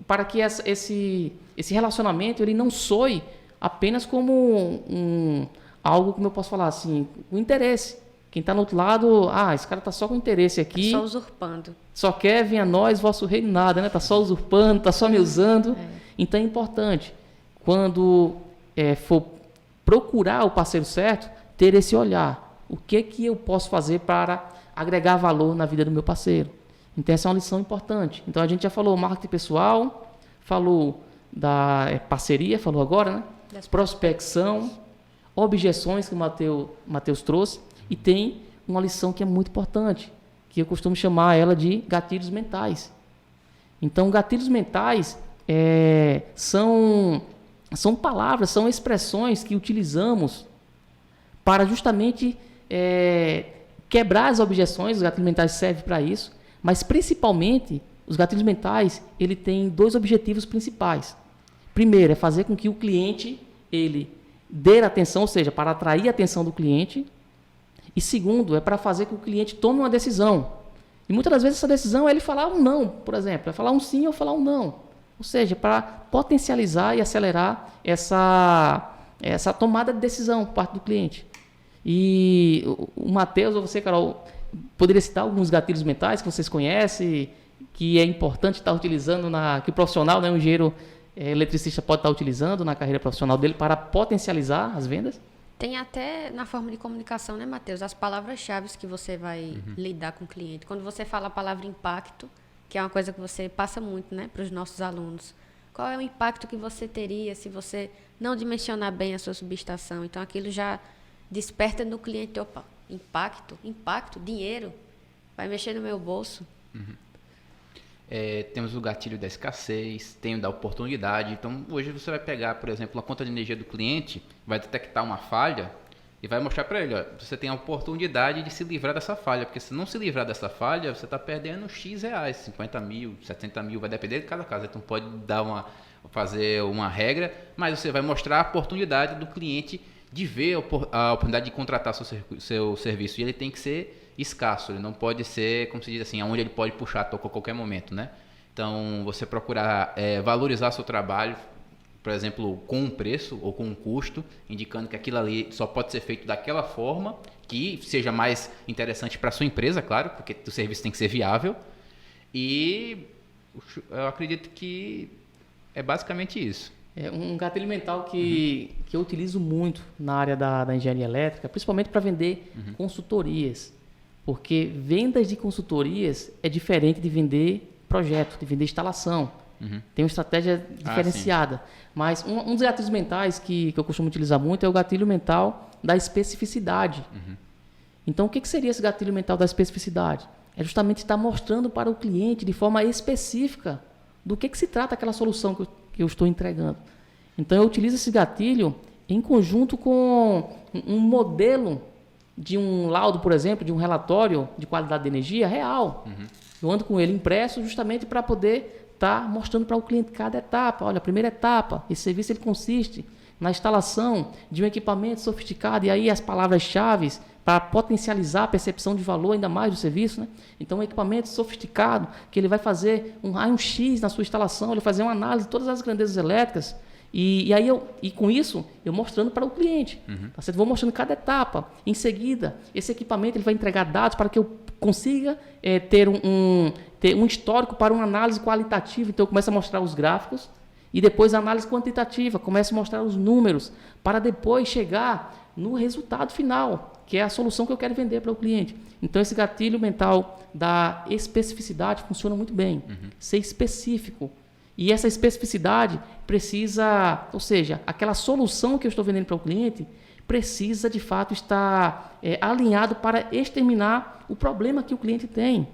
para que esse relacionamento ele não soe apenas como algo, como eu posso falar assim, um interesse. Quem está no outro lado, esse cara está só com interesse aqui. Só usurpando. Só quer vir a nós, vosso reino, nada, né? Está só usurpando, está só me usando. Então é importante, quando for procurar o parceiro certo, ter esse olhar. O que eu posso fazer para agregar valor na vida do meu parceiro? Então essa é uma lição importante. Então a gente já falou marketing pessoal, falou da parceria, falou agora, né? Prospecção, objeções que o Matheus trouxe, e tem uma lição que é muito importante, que eu costumo chamar ela de gatilhos mentais. Então, gatilhos mentais são palavras, são expressões que utilizamos para justamente quebrar as objeções. Os gatilhos mentais servem para isso, mas principalmente os gatilhos mentais ele tem 2 objetivos principais. Primeiro é fazer com que o cliente ele dê atenção, ou seja, para atrair a atenção do cliente. E segundo, é para fazer com que o cliente tome uma decisão. E muitas das vezes essa decisão é ele falar um não, por exemplo. É falar um sim ou falar um não. Ou seja, para potencializar e acelerar essa tomada de decisão por parte do cliente. E o Matheus ou você, Carol, poderia citar alguns gatilhos mentais que vocês conhecem, que é importante estar utilizando, que o profissional, né, um engenheiro eletricista pode estar utilizando na carreira profissional dele para potencializar as vendas? Tem até na forma de comunicação, né, Matheus? As palavras-chave que você vai lidar com o cliente. Quando você fala a palavra impacto, que é uma coisa que você passa muito, né, para os nossos alunos. Qual é o impacto que você teria se você não dimensionar bem a sua subestação? Então, aquilo já desperta no cliente, opa, impacto, dinheiro, vai mexer no meu bolso. Temos o gatilho da escassez, tem o da oportunidade. Então, hoje você vai pegar, por exemplo, a conta de energia do cliente, vai detectar uma falha e vai mostrar para ele, você tem a oportunidade de se livrar dessa falha, porque se não se livrar dessa falha, você está perdendo X reais, 50 mil, 70 mil, vai depender de cada caso. Então, pode fazer uma regra, mas você vai mostrar a oportunidade do cliente de ver a oportunidade de contratar seu serviço. E ele tem que ser escasso, ele não pode ser, como se diz assim, aonde ele pode puxar a toca a qualquer momento, né? Então, você procurar valorizar seu trabalho, por exemplo, com um preço ou com um custo, indicando que aquilo ali só pode ser feito daquela forma, que seja mais interessante para a sua empresa, claro, porque o serviço tem que ser viável. E eu acredito que é basicamente isso. É um gatilho mental que eu utilizo muito na área da engenharia elétrica, principalmente para vender consultorias. Porque vendas de consultorias é diferente de vender projeto, de vender instalação. Tem uma estratégia diferenciada. Mas um dos gatilhos mentais que eu costumo utilizar muito é o gatilho mental da especificidade. Então, o que seria esse gatilho mental da especificidade? É justamente estar mostrando para o cliente de forma específica do que se trata aquela solução que eu estou entregando. Então, eu utilizo esse gatilho em conjunto com um modelo de um laudo, por exemplo, de um relatório de qualidade de energia real. Eu ando com ele impresso justamente para poder estar mostrando para o cliente cada etapa. Olha, a primeira etapa, esse serviço ele consiste na instalação de um equipamento sofisticado, e aí as palavras-chave para potencializar a percepção de valor ainda mais do serviço, né? Então, um equipamento sofisticado, que ele vai fazer um raio-x na sua instalação, ele vai fazer uma análise de todas as grandezas elétricas, e com isso, eu mostrando para o cliente. Tá certo? Vou mostrando cada etapa. Em seguida, esse equipamento ele vai entregar dados para que eu consiga ter um histórico para uma análise qualitativa. Então, eu começo a mostrar os gráficos, e depois a análise quantitativa, começo a mostrar os números, para depois chegar no resultado final, que é a solução que eu quero vender para o cliente. Então, esse gatilho mental da especificidade funciona muito bem. Ser específico. E essa especificidade precisa, ou seja, aquela solução que eu estou vendendo para o cliente precisa, de fato, estar alinhado para exterminar o problema que o cliente tem.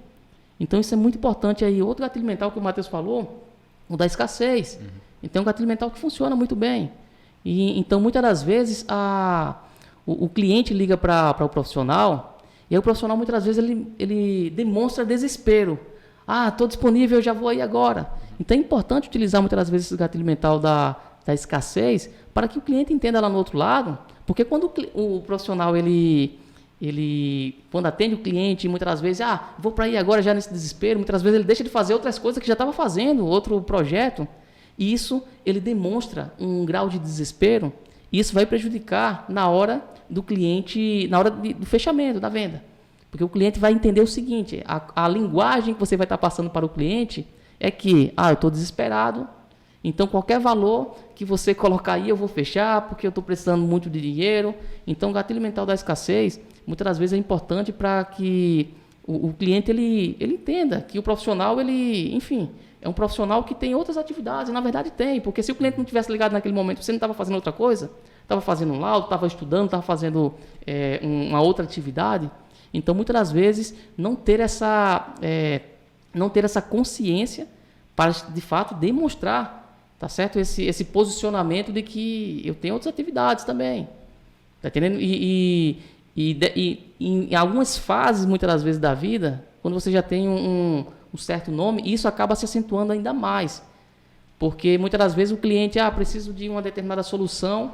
Então, isso é muito importante. Aí, outro gatilho mental que o Matheus falou, o da escassez. Então, é um gatilho mental que funciona muito bem. Então, muitas das vezes, o cliente liga para o profissional E aí o profissional, muitas vezes, ele demonstra desespero. Estou disponível, eu já vou aí agora. Então é importante utilizar muitas das vezes esse gatilho mental da escassez para que o cliente entenda lá no outro lado, porque quando o profissional quando atende o cliente, muitas das vezes, vou para aí agora já nesse desespero, muitas vezes ele deixa de fazer outras coisas que já estava fazendo, outro projeto, e isso ele demonstra um grau de desespero, e isso vai prejudicar na hora do cliente, na hora do fechamento, da venda. Porque o cliente vai entender o seguinte, a linguagem que você vai estar passando para o cliente é que, eu estou desesperado, então qualquer valor que você colocar aí eu vou fechar, porque eu estou precisando muito de dinheiro. Então o gatilho mental da escassez, muitas das vezes é importante para que o cliente ele entenda que o profissional, enfim, é um profissional que tem outras atividades, na verdade tem, porque se o cliente não tivesse ligado naquele momento, você não estava fazendo outra coisa, estava fazendo um laudo, estava estudando, estava fazendo uma outra atividade. Então, muitas das vezes, não ter essa consciência para, de fato, demonstrar, tá certo? Esse posicionamento de que eu tenho outras atividades também. Tá entendendo? E em algumas fases, muitas das vezes, da vida, quando você já tem um certo nome, isso acaba se acentuando ainda mais. Porque, muitas das vezes, o cliente, preciso de uma determinada solução.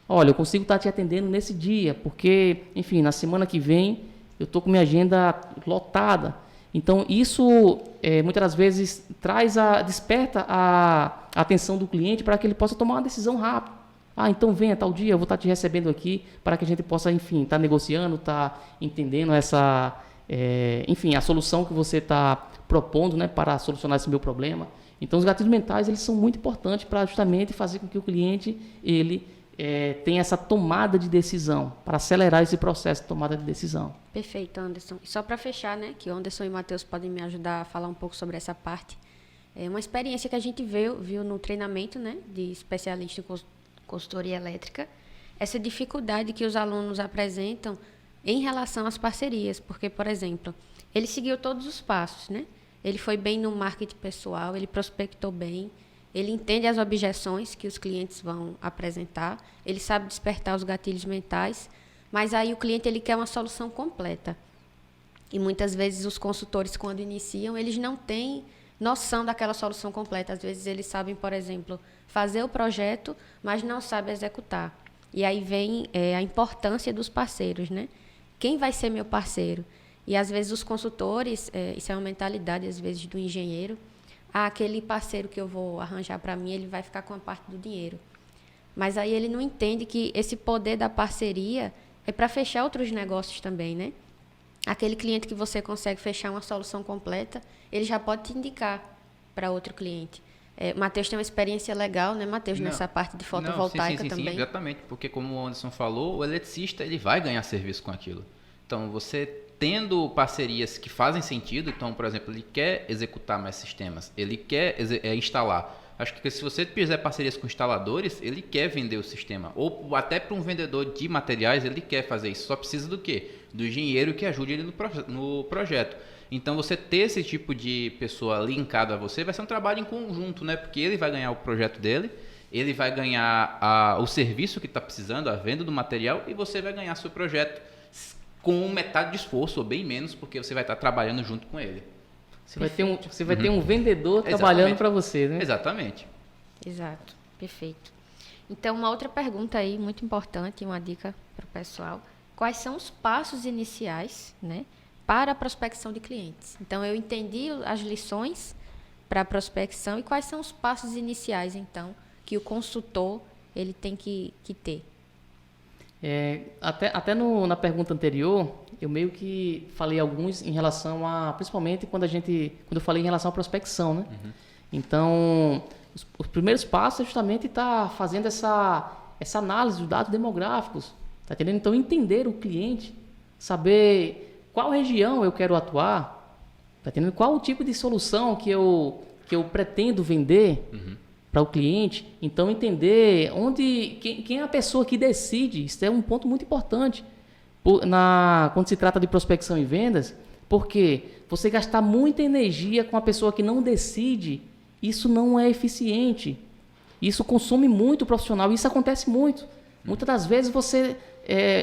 Olha, eu consigo estar te atendendo nesse dia, porque, enfim, na semana que vem eu estou com minha agenda lotada. Então, isso, muitas das vezes, desperta a atenção do cliente para que ele possa tomar uma decisão rápida. Então venha tal dia, eu vou estar te recebendo aqui para que a gente possa, enfim, estar negociando, estar entendendo enfim, a solução que você está propondo, né, para solucionar esse meu problema. Então, os gatilhos mentais, eles são muito importantes para justamente fazer com que o cliente, tenha essa tomada de decisão, para acelerar esse processo de tomada de decisão. Perfeito, Anderson. E só para fechar, né, que o Anderson e o Matheus podem me ajudar a falar um pouco sobre essa parte. É uma experiência que a gente viu no treinamento, né, de especialista em consultoria elétrica, essa dificuldade que os alunos apresentam em relação às parcerias, porque, por exemplo, ele seguiu todos os passos, né? Ele foi bem no marketing pessoal, ele prospectou bem, ele entende as objeções que os clientes vão apresentar, ele sabe despertar os gatilhos mentais, mas aí o cliente ele quer uma solução completa. E muitas vezes os consultores, quando iniciam, eles não têm noção daquela solução completa. Às vezes eles sabem, por exemplo, fazer o projeto, mas não sabem executar. E aí vem a importância dos parceiros, né? Quem vai ser meu parceiro? E às vezes os consultores, isso é uma mentalidade às vezes do engenheiro, aquele parceiro que eu vou arranjar para mim, ele vai ficar com a parte do dinheiro. Mas aí ele não entende que esse poder da parceria é para fechar outros negócios também, né? Aquele cliente que você consegue fechar uma solução completa, ele já pode te indicar para outro cliente. Matheus tem uma experiência legal, né, Matheus, nessa parte de fotovoltaica também. Sim, exatamente, porque como o Anderson falou, o eletricista ele vai ganhar serviço com aquilo. Então, você tendo parcerias que fazem sentido, então, por exemplo, ele quer executar mais sistemas, ele quer instalar. Acho que se você fizer parcerias com instaladores, ele quer vender o sistema. Ou até para um vendedor de materiais, ele quer fazer isso. Só precisa do quê? Do engenheiro que ajude ele no projeto. Então, você ter esse tipo de pessoa linkado a você vai ser um trabalho em conjunto, né? Porque ele vai ganhar o projeto dele, ele vai ganhar o serviço que está precisando, a venda do material, e você vai ganhar seu projeto com metade de esforço, ou bem menos, porque você vai estar trabalhando junto com ele. Você vai ter um vendedor trabalhando para você, né? Exatamente. Exato, perfeito. Então, uma outra pergunta aí, muito importante, uma dica para o pessoal. Quais são os passos iniciais, né, para a prospecção de clientes? Então, eu entendi as lições para a prospecção e quais são os passos iniciais, então, que o consultor ele tem que ter? Até na pergunta anterior, eu meio que falei alguns em relação a, principalmente quando eu falei em relação à prospecção, né? Uhum. Então, os primeiros passos é justamente estar fazendo essa análise dos dados demográficos, tá entendendo? Então, entender o cliente, saber qual região eu quero atuar, tá entendendo? Qual o tipo de solução que eu pretendo vender, uhum, para o cliente. Então, entender quem é a pessoa que decide. Isso é um ponto muito importante quando se trata de prospecção e vendas, porque você gastar muita energia com a pessoa que não decide, isso não é eficiente. Isso consome muito o profissional. Isso acontece muito. Muitas das vezes você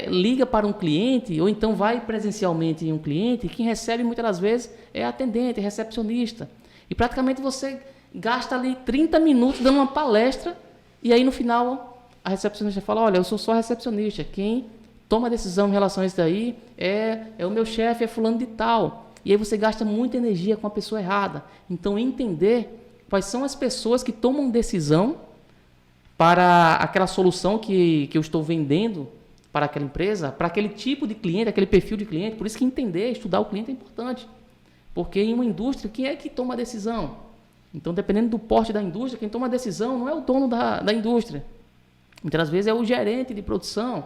liga para um cliente, ou então vai presencialmente em um cliente, quem recebe muitas das vezes é atendente, é recepcionista. E praticamente você gasta ali 30 minutos dando uma palestra, e aí no final a recepcionista fala, olha, eu sou só recepcionista, quem toma a decisão em relação a isso daí é o meu chefe, é fulano de tal. E aí você gasta muita energia com a pessoa errada. Então, entender quais são as pessoas que tomam decisão para aquela solução que eu estou vendendo para aquela empresa, para aquele tipo de cliente, aquele perfil de cliente. Por isso que entender, estudar o cliente é importante. Porque em uma indústria, quem é que toma a decisão? Então, dependendo do porte da indústria, quem toma a decisão não é o dono da indústria. Muitas vezes é o gerente de produção.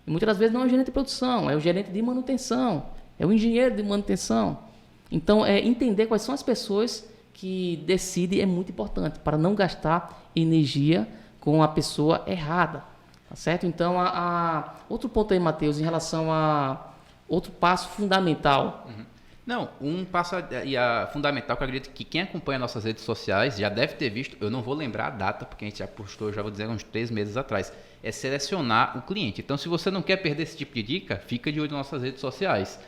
E muitas das vezes não é o gerente de produção, é o gerente de manutenção, é o engenheiro de manutenção. Então, entender quais são as pessoas que decidem é muito importante para não gastar energia com a pessoa errada. Tá certo? Então, outro ponto aí, Matheus, em relação a outro passo fundamental. Não, um passo fundamental que eu acredito que quem acompanha nossas redes sociais já deve ter visto, eu não vou lembrar a data, porque a gente já postou, já vou dizer, uns 3 meses atrás, é selecionar o cliente. Então, se você não quer perder esse tipo de dica, fica de olho nas nossas redes sociais.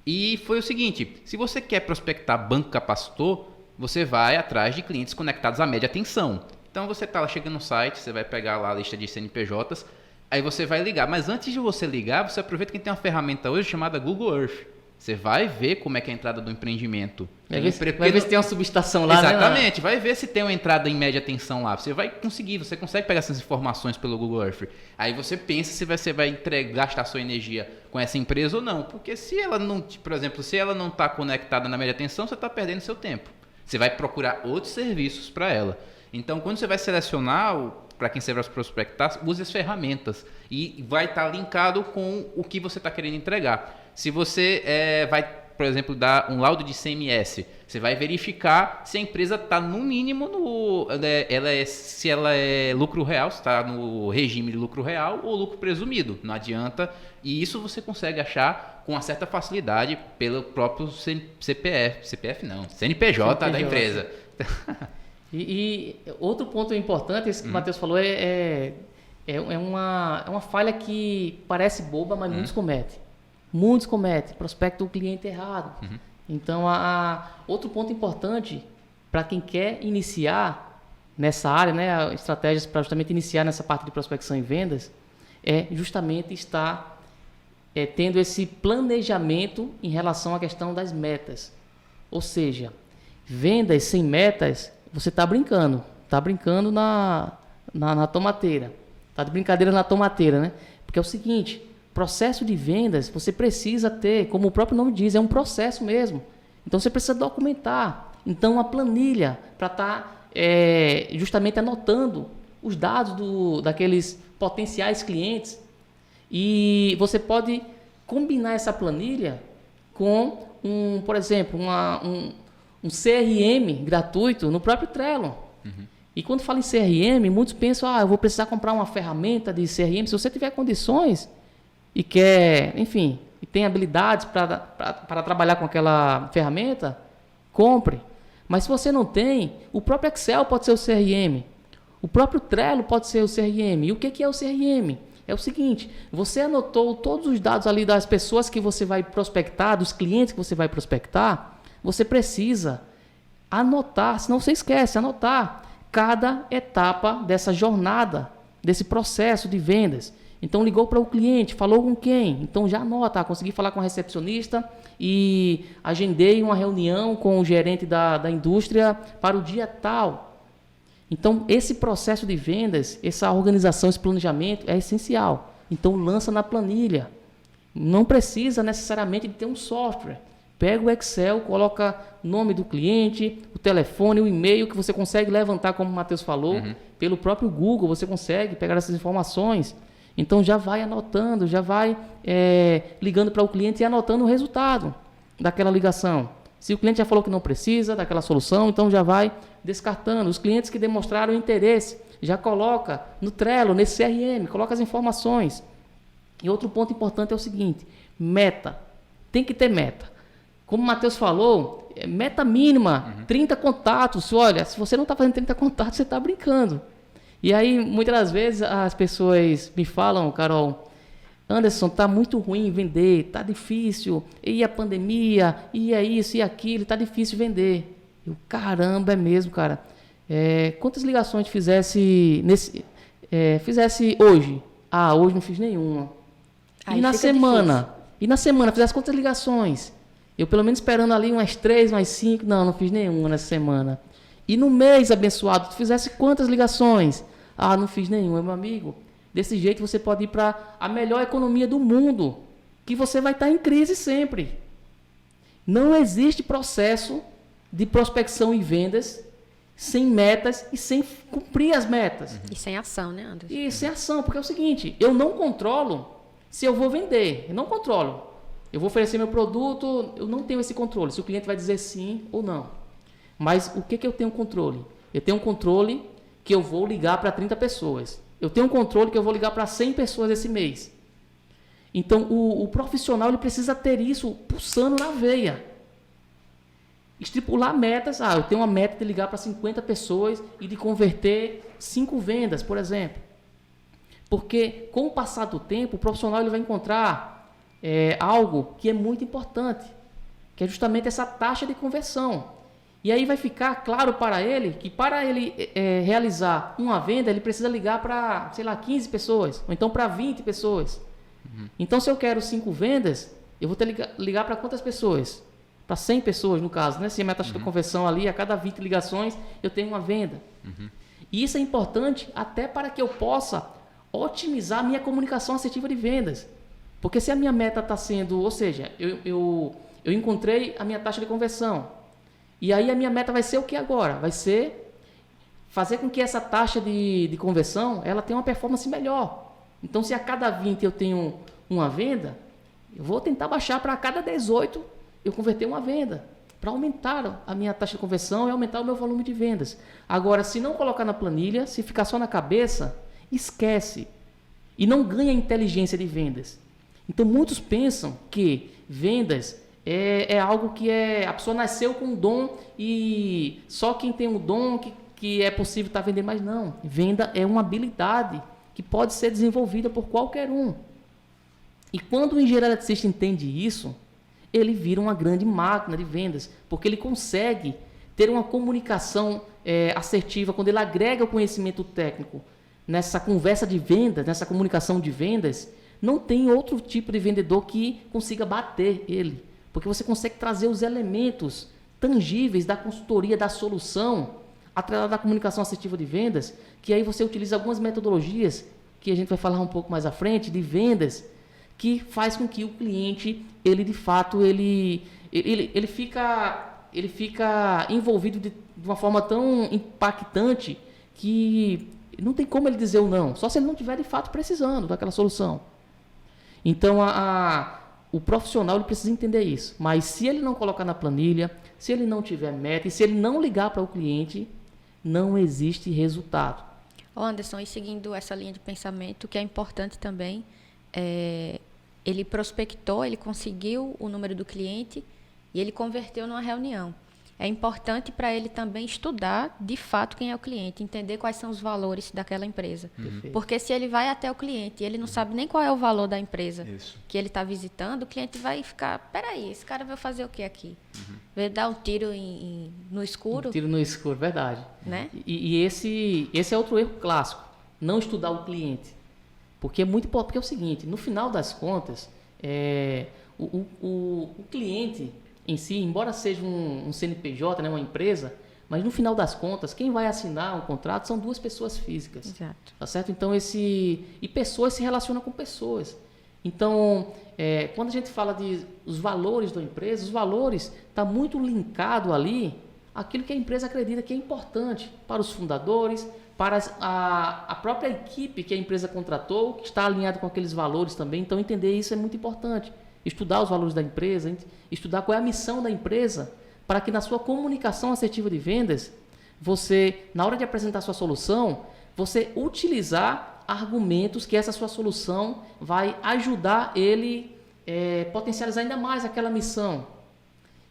E foi o seguinte, se você quer prospectar banco capacitor, você vai atrás de clientes conectados à média tensão. Então, você está chegando no site, você vai pegar lá a lista de CNPJs, aí você vai ligar. Mas antes de você ligar, você aproveita que tem uma ferramenta hoje chamada Google Earth. Você vai ver como é que é a entrada do empreendimento. Vai ver se tem uma subestação lá. Exatamente, vai ver se tem uma entrada em média tensão lá. Você consegue pegar essas informações pelo Google Earth. Aí você pensa se você vai gastar sua energia com essa empresa ou não. Porque se ela não, por exemplo, se ela não está conectada na média tensão, você está perdendo seu tempo. Você vai procurar outros serviços para ela. Então, quando você vai selecionar para quem você vai prospectar, use as ferramentas. E vai estar linkado com o que você está querendo entregar. Se você vai, por exemplo, dar um laudo de CMS, você vai verificar se a empresa está no mínimo se ela é lucro real, se está no regime de lucro real ou lucro presumido. Não adianta. E isso você consegue achar com uma certa facilidade pelo próprio CNPJ da empresa. E outro ponto importante, esse que o Matheus falou, é uma falha que parece boba, mas muitos cometem. Muitos cometem, prospectam o cliente errado. Então, outro ponto importante para quem quer iniciar nessa área, né, estratégias para justamente iniciar nessa parte de prospecção e vendas, é justamente estar tendo esse planejamento em relação à questão das metas. Ou seja, vendas sem metas, você está brincando na tomateira. Está de brincadeira na tomateira, né? Porque é o seguinte... Processo de vendas, você precisa ter, como o próprio nome diz, é um processo mesmo. Então, você precisa documentar. Então, uma planilha para estar justamente anotando os dados daqueles potenciais clientes. E você pode combinar essa planilha com, por exemplo, um CRM gratuito no próprio Trello. E quando fala em CRM, muitos pensam, eu vou precisar comprar uma ferramenta de CRM. Se você tiver condições... e quer, enfim, e tem habilidades para trabalhar com aquela ferramenta, compre. Mas se você não tem, o próprio Excel pode ser o CRM. O próprio Trello pode ser o CRM. E o que é o CRM? É o seguinte, você anotou todos os dados ali das pessoas que você vai prospectar, dos clientes que você vai prospectar, você precisa anotar, senão você esquece, anotar cada etapa dessa jornada, desse processo de vendas. Então, ligou para o cliente, falou com quem? Então, já anota, consegui falar com a recepcionista e agendei uma reunião com o gerente da indústria para o dia tal. Então, esse processo de vendas, essa organização, esse planejamento é essencial. Então, lança na planilha. Não precisa necessariamente de ter um software. Pega o Excel, coloca o nome do cliente, o telefone, o e-mail que você consegue levantar, como o Matheus falou, pelo próprio Google, você consegue pegar essas informações. Então, já vai anotando, já vai ligando para o cliente e anotando o resultado daquela ligação. Se o cliente já falou que não precisa daquela solução, então já vai descartando. Os clientes que demonstraram interesse, já coloca no Trello, nesse CRM, coloca as informações. E outro ponto importante é o seguinte, meta. Tem que ter meta. Como o Matheus falou, meta mínima, 30 contatos. Olha, se você não está fazendo 30 contatos, você está brincando. E aí, muitas das vezes, as pessoas me falam, Carol, Anderson, tá muito ruim vender, tá difícil, e a pandemia, e é isso e aquilo, tá difícil vender. Eu, caramba, é mesmo, cara. Quantas ligações a gente fizesse hoje? Ah, hoje não fiz nenhuma. Aí E na semana, fizesse quantas ligações? Eu pelo menos esperando ali umas 3, umas 5, não fiz nenhuma nessa semana. E no mês, abençoado, tu fizesse quantas ligações? Ah, não fiz nenhuma, meu amigo. Desse jeito você pode ir para a melhor economia do mundo, que você vai estar em crise sempre. Não existe processo de prospecção e vendas sem metas e sem cumprir as metas. E sem ação, né, Anderson? E sem ação, porque é o seguinte, eu não controlo se eu vou vender, eu não controlo. Eu vou oferecer meu produto, eu não tenho esse controle, se o cliente vai dizer sim ou não. Mas o que eu tenho controle? Eu tenho um controle que eu vou ligar para 30 pessoas. Eu tenho um controle que eu vou ligar para 100 pessoas esse mês. Então, o profissional ele precisa ter isso pulsando na veia. Estipular metas. Eu tenho uma meta de ligar para 50 pessoas e de converter 5 vendas, por exemplo. Porque, com o passar do tempo, o profissional ele vai encontrar algo que é muito importante, que é justamente essa taxa de conversão. E aí vai ficar claro para ele que para ele realizar uma venda, ele precisa ligar para, 15 pessoas, ou então para 20 pessoas. Então, se eu quero 5 vendas, eu vou ter que ligar para quantas pessoas? Para 100 pessoas, no caso, né? Se a minha taxa de conversão ali, a cada 20 ligações, eu tenho uma venda. E isso é importante até para que eu possa otimizar a minha comunicação assertiva de vendas. Porque se a minha meta está sendo, ou seja, eu encontrei a minha taxa de conversão, e aí a minha meta vai ser o que agora? Vai ser fazer com que essa taxa de conversão ela tenha uma performance melhor. Então, se a cada 20 eu tenho uma venda, eu vou tentar baixar para cada 18 eu converter uma venda, para aumentar a minha taxa de conversão e aumentar o meu volume de vendas. Agora, se não colocar na planilha, se ficar só na cabeça, esquece. E não ganha inteligência de vendas. Então, muitos pensam que vendas é algo que a pessoa nasceu com um dom e só quem tem um dom que é possível estar vendendo. Mas não, venda é uma habilidade que pode ser desenvolvida por qualquer um. E quando o engenheiro eletricista entende isso, ele vira uma grande máquina de vendas, porque ele consegue ter uma comunicação assertiva, quando ele agrega o conhecimento técnico nessa conversa de vendas, nessa comunicação de vendas, não tem outro tipo de vendedor que consiga bater ele, porque você consegue trazer os elementos tangíveis da consultoria, da solução, atrelada à comunicação assertiva de vendas, que aí você utiliza algumas metodologias, que a gente vai falar um pouco mais à frente, de vendas, que faz com que o cliente, ele de fato, ele fica envolvido de uma forma tão impactante que não tem como ele dizer o não, só se ele não estiver de fato precisando daquela solução. Então, o profissional ele precisa entender isso, mas se ele não colocar na planilha, se ele não tiver meta e se ele não ligar para o cliente, não existe resultado. Anderson, e seguindo essa linha de pensamento, o que é importante também ele prospectou, ele conseguiu o número do cliente e ele converteu numa reunião. É importante para ele também estudar, de fato, quem é o cliente, entender quais são os valores daquela empresa. Porque se ele vai até o cliente e ele não sabe nem qual é o valor da empresa que ele está visitando, o cliente vai ficar, peraí, esse cara vai fazer o que aqui? Vai dar um tiro no escuro? Um tiro no escuro, verdade. Né? E esse é outro erro clássico, não estudar o cliente. Porque é muito importante, porque é o seguinte, no final das contas, o cliente em si, embora seja um CNPJ, né, uma empresa, mas no final das contas, quem vai assinar um contrato são 2 pessoas físicas. Exato. Tá certo? Então, e pessoas se relacionam com pessoas. Então, quando a gente fala de os valores da empresa, os valores estão muito linkados ali àquilo que a empresa acredita que é importante para os fundadores, para a própria equipe que a empresa contratou, que está alinhada com aqueles valores também. Então, entender isso é muito importante. Estudar os valores da empresa, estudar qual é a missão da empresa, para que na sua comunicação assertiva de vendas, você, na hora de apresentar a sua solução, você utilizar argumentos que essa sua solução vai ajudar ele potencializar ainda mais aquela missão.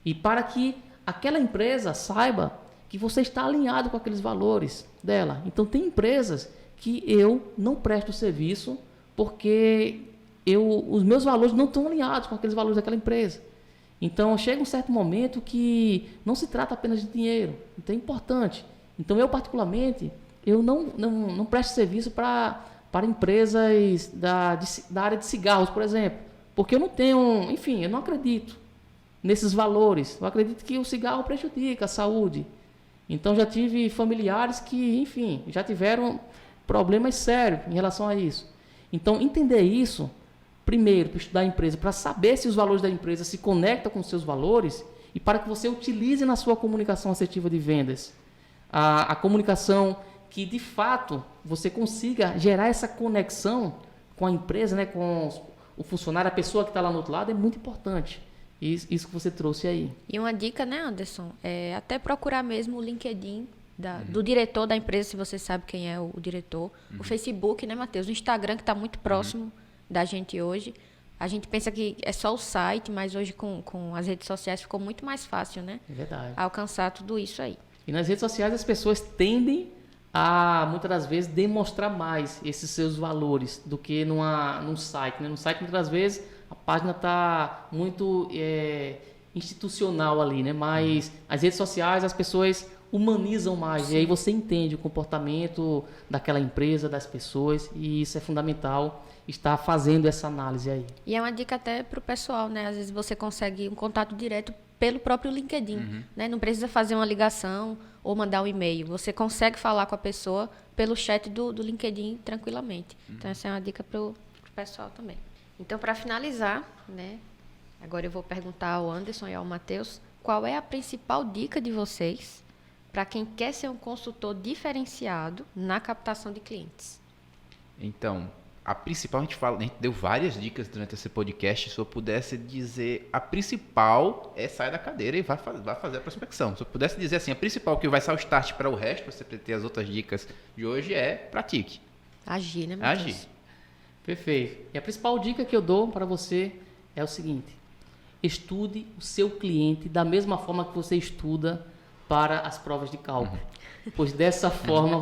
E para que aquela empresa saiba que você está alinhado com aqueles valores dela. Então, tem empresas que eu não presto serviço porque os meus valores não estão alinhados com aqueles valores daquela empresa. Então, chega um certo momento que não se trata apenas de dinheiro. Então, é importante. Então, eu, particularmente, eu não presto serviço para empresas da área de cigarros, por exemplo. Porque eu não tenho, enfim, eu não acredito nesses valores. Eu acredito que o cigarro prejudica a saúde. Então, já tive familiares que, enfim, já tiveram problemas sérios em relação a isso. Então, entender isso, primeiro, para estudar a empresa, para saber se os valores da empresa se conectam com os seus valores e para que você utilize na sua comunicação assertiva de vendas. A comunicação que, de fato, você consiga gerar essa conexão com a empresa, né, com o funcionário, a pessoa que está lá no outro lado, é muito importante. Isso que você trouxe aí. E uma dica, né, Anderson? É até procurar mesmo o LinkedIn do diretor da empresa, se você sabe quem é o diretor. O Facebook, né, Matheus? O Instagram, que está muito próximo da gente hoje. A gente pensa que é só o site, mas hoje com as redes sociais ficou muito mais fácil, né? É verdade. Alcançar tudo isso aí. E nas redes sociais as pessoas tendem a, muitas das vezes, demonstrar mais esses seus valores do que num site, né? No site, muitas das vezes, a página está muito institucional ali, né? Mas as redes sociais, as pessoas humanizam mais. Sim. E aí você entende o comportamento daquela empresa, das pessoas, e isso é fundamental, estar fazendo essa análise aí. E é uma dica até para o pessoal, né? Às vezes você consegue um contato direto pelo próprio LinkedIn, né? Não precisa fazer uma ligação ou mandar um e-mail. Você consegue falar com a pessoa pelo chat do LinkedIn tranquilamente. Então, essa é uma dica para o pessoal também. Então, para finalizar, né? Agora eu vou perguntar ao Anderson e ao Matheus, qual é a principal dica de vocês para quem quer ser um consultor diferenciado na captação de clientes? Então, a principal, a gente deu várias dicas durante esse podcast. Se eu pudesse dizer, a principal é sair da cadeira e vai fazer a prospecção. Se eu pudesse dizer assim, a principal que vai ser o start para o resto, para você ter as outras dicas de hoje, é pratique. Agir, né, Matheus? Agir. Perfeito. E a principal dica que eu dou para você é o seguinte: estude o seu cliente da mesma forma que você estuda para as provas de cálculo. Pois dessa forma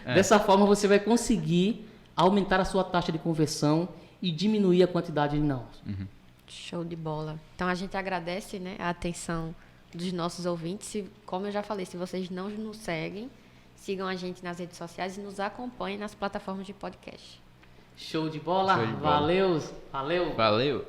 dessa forma você vai conseguir aumentar a sua taxa de conversão e diminuir a quantidade de nãos. Show de bola. Então, a gente agradece, né, a atenção dos nossos ouvintes. Como eu já falei, se vocês não nos seguem, sigam a gente nas redes sociais e nos acompanhem nas plataformas de podcast. Show de bola. Valeu. Valeu.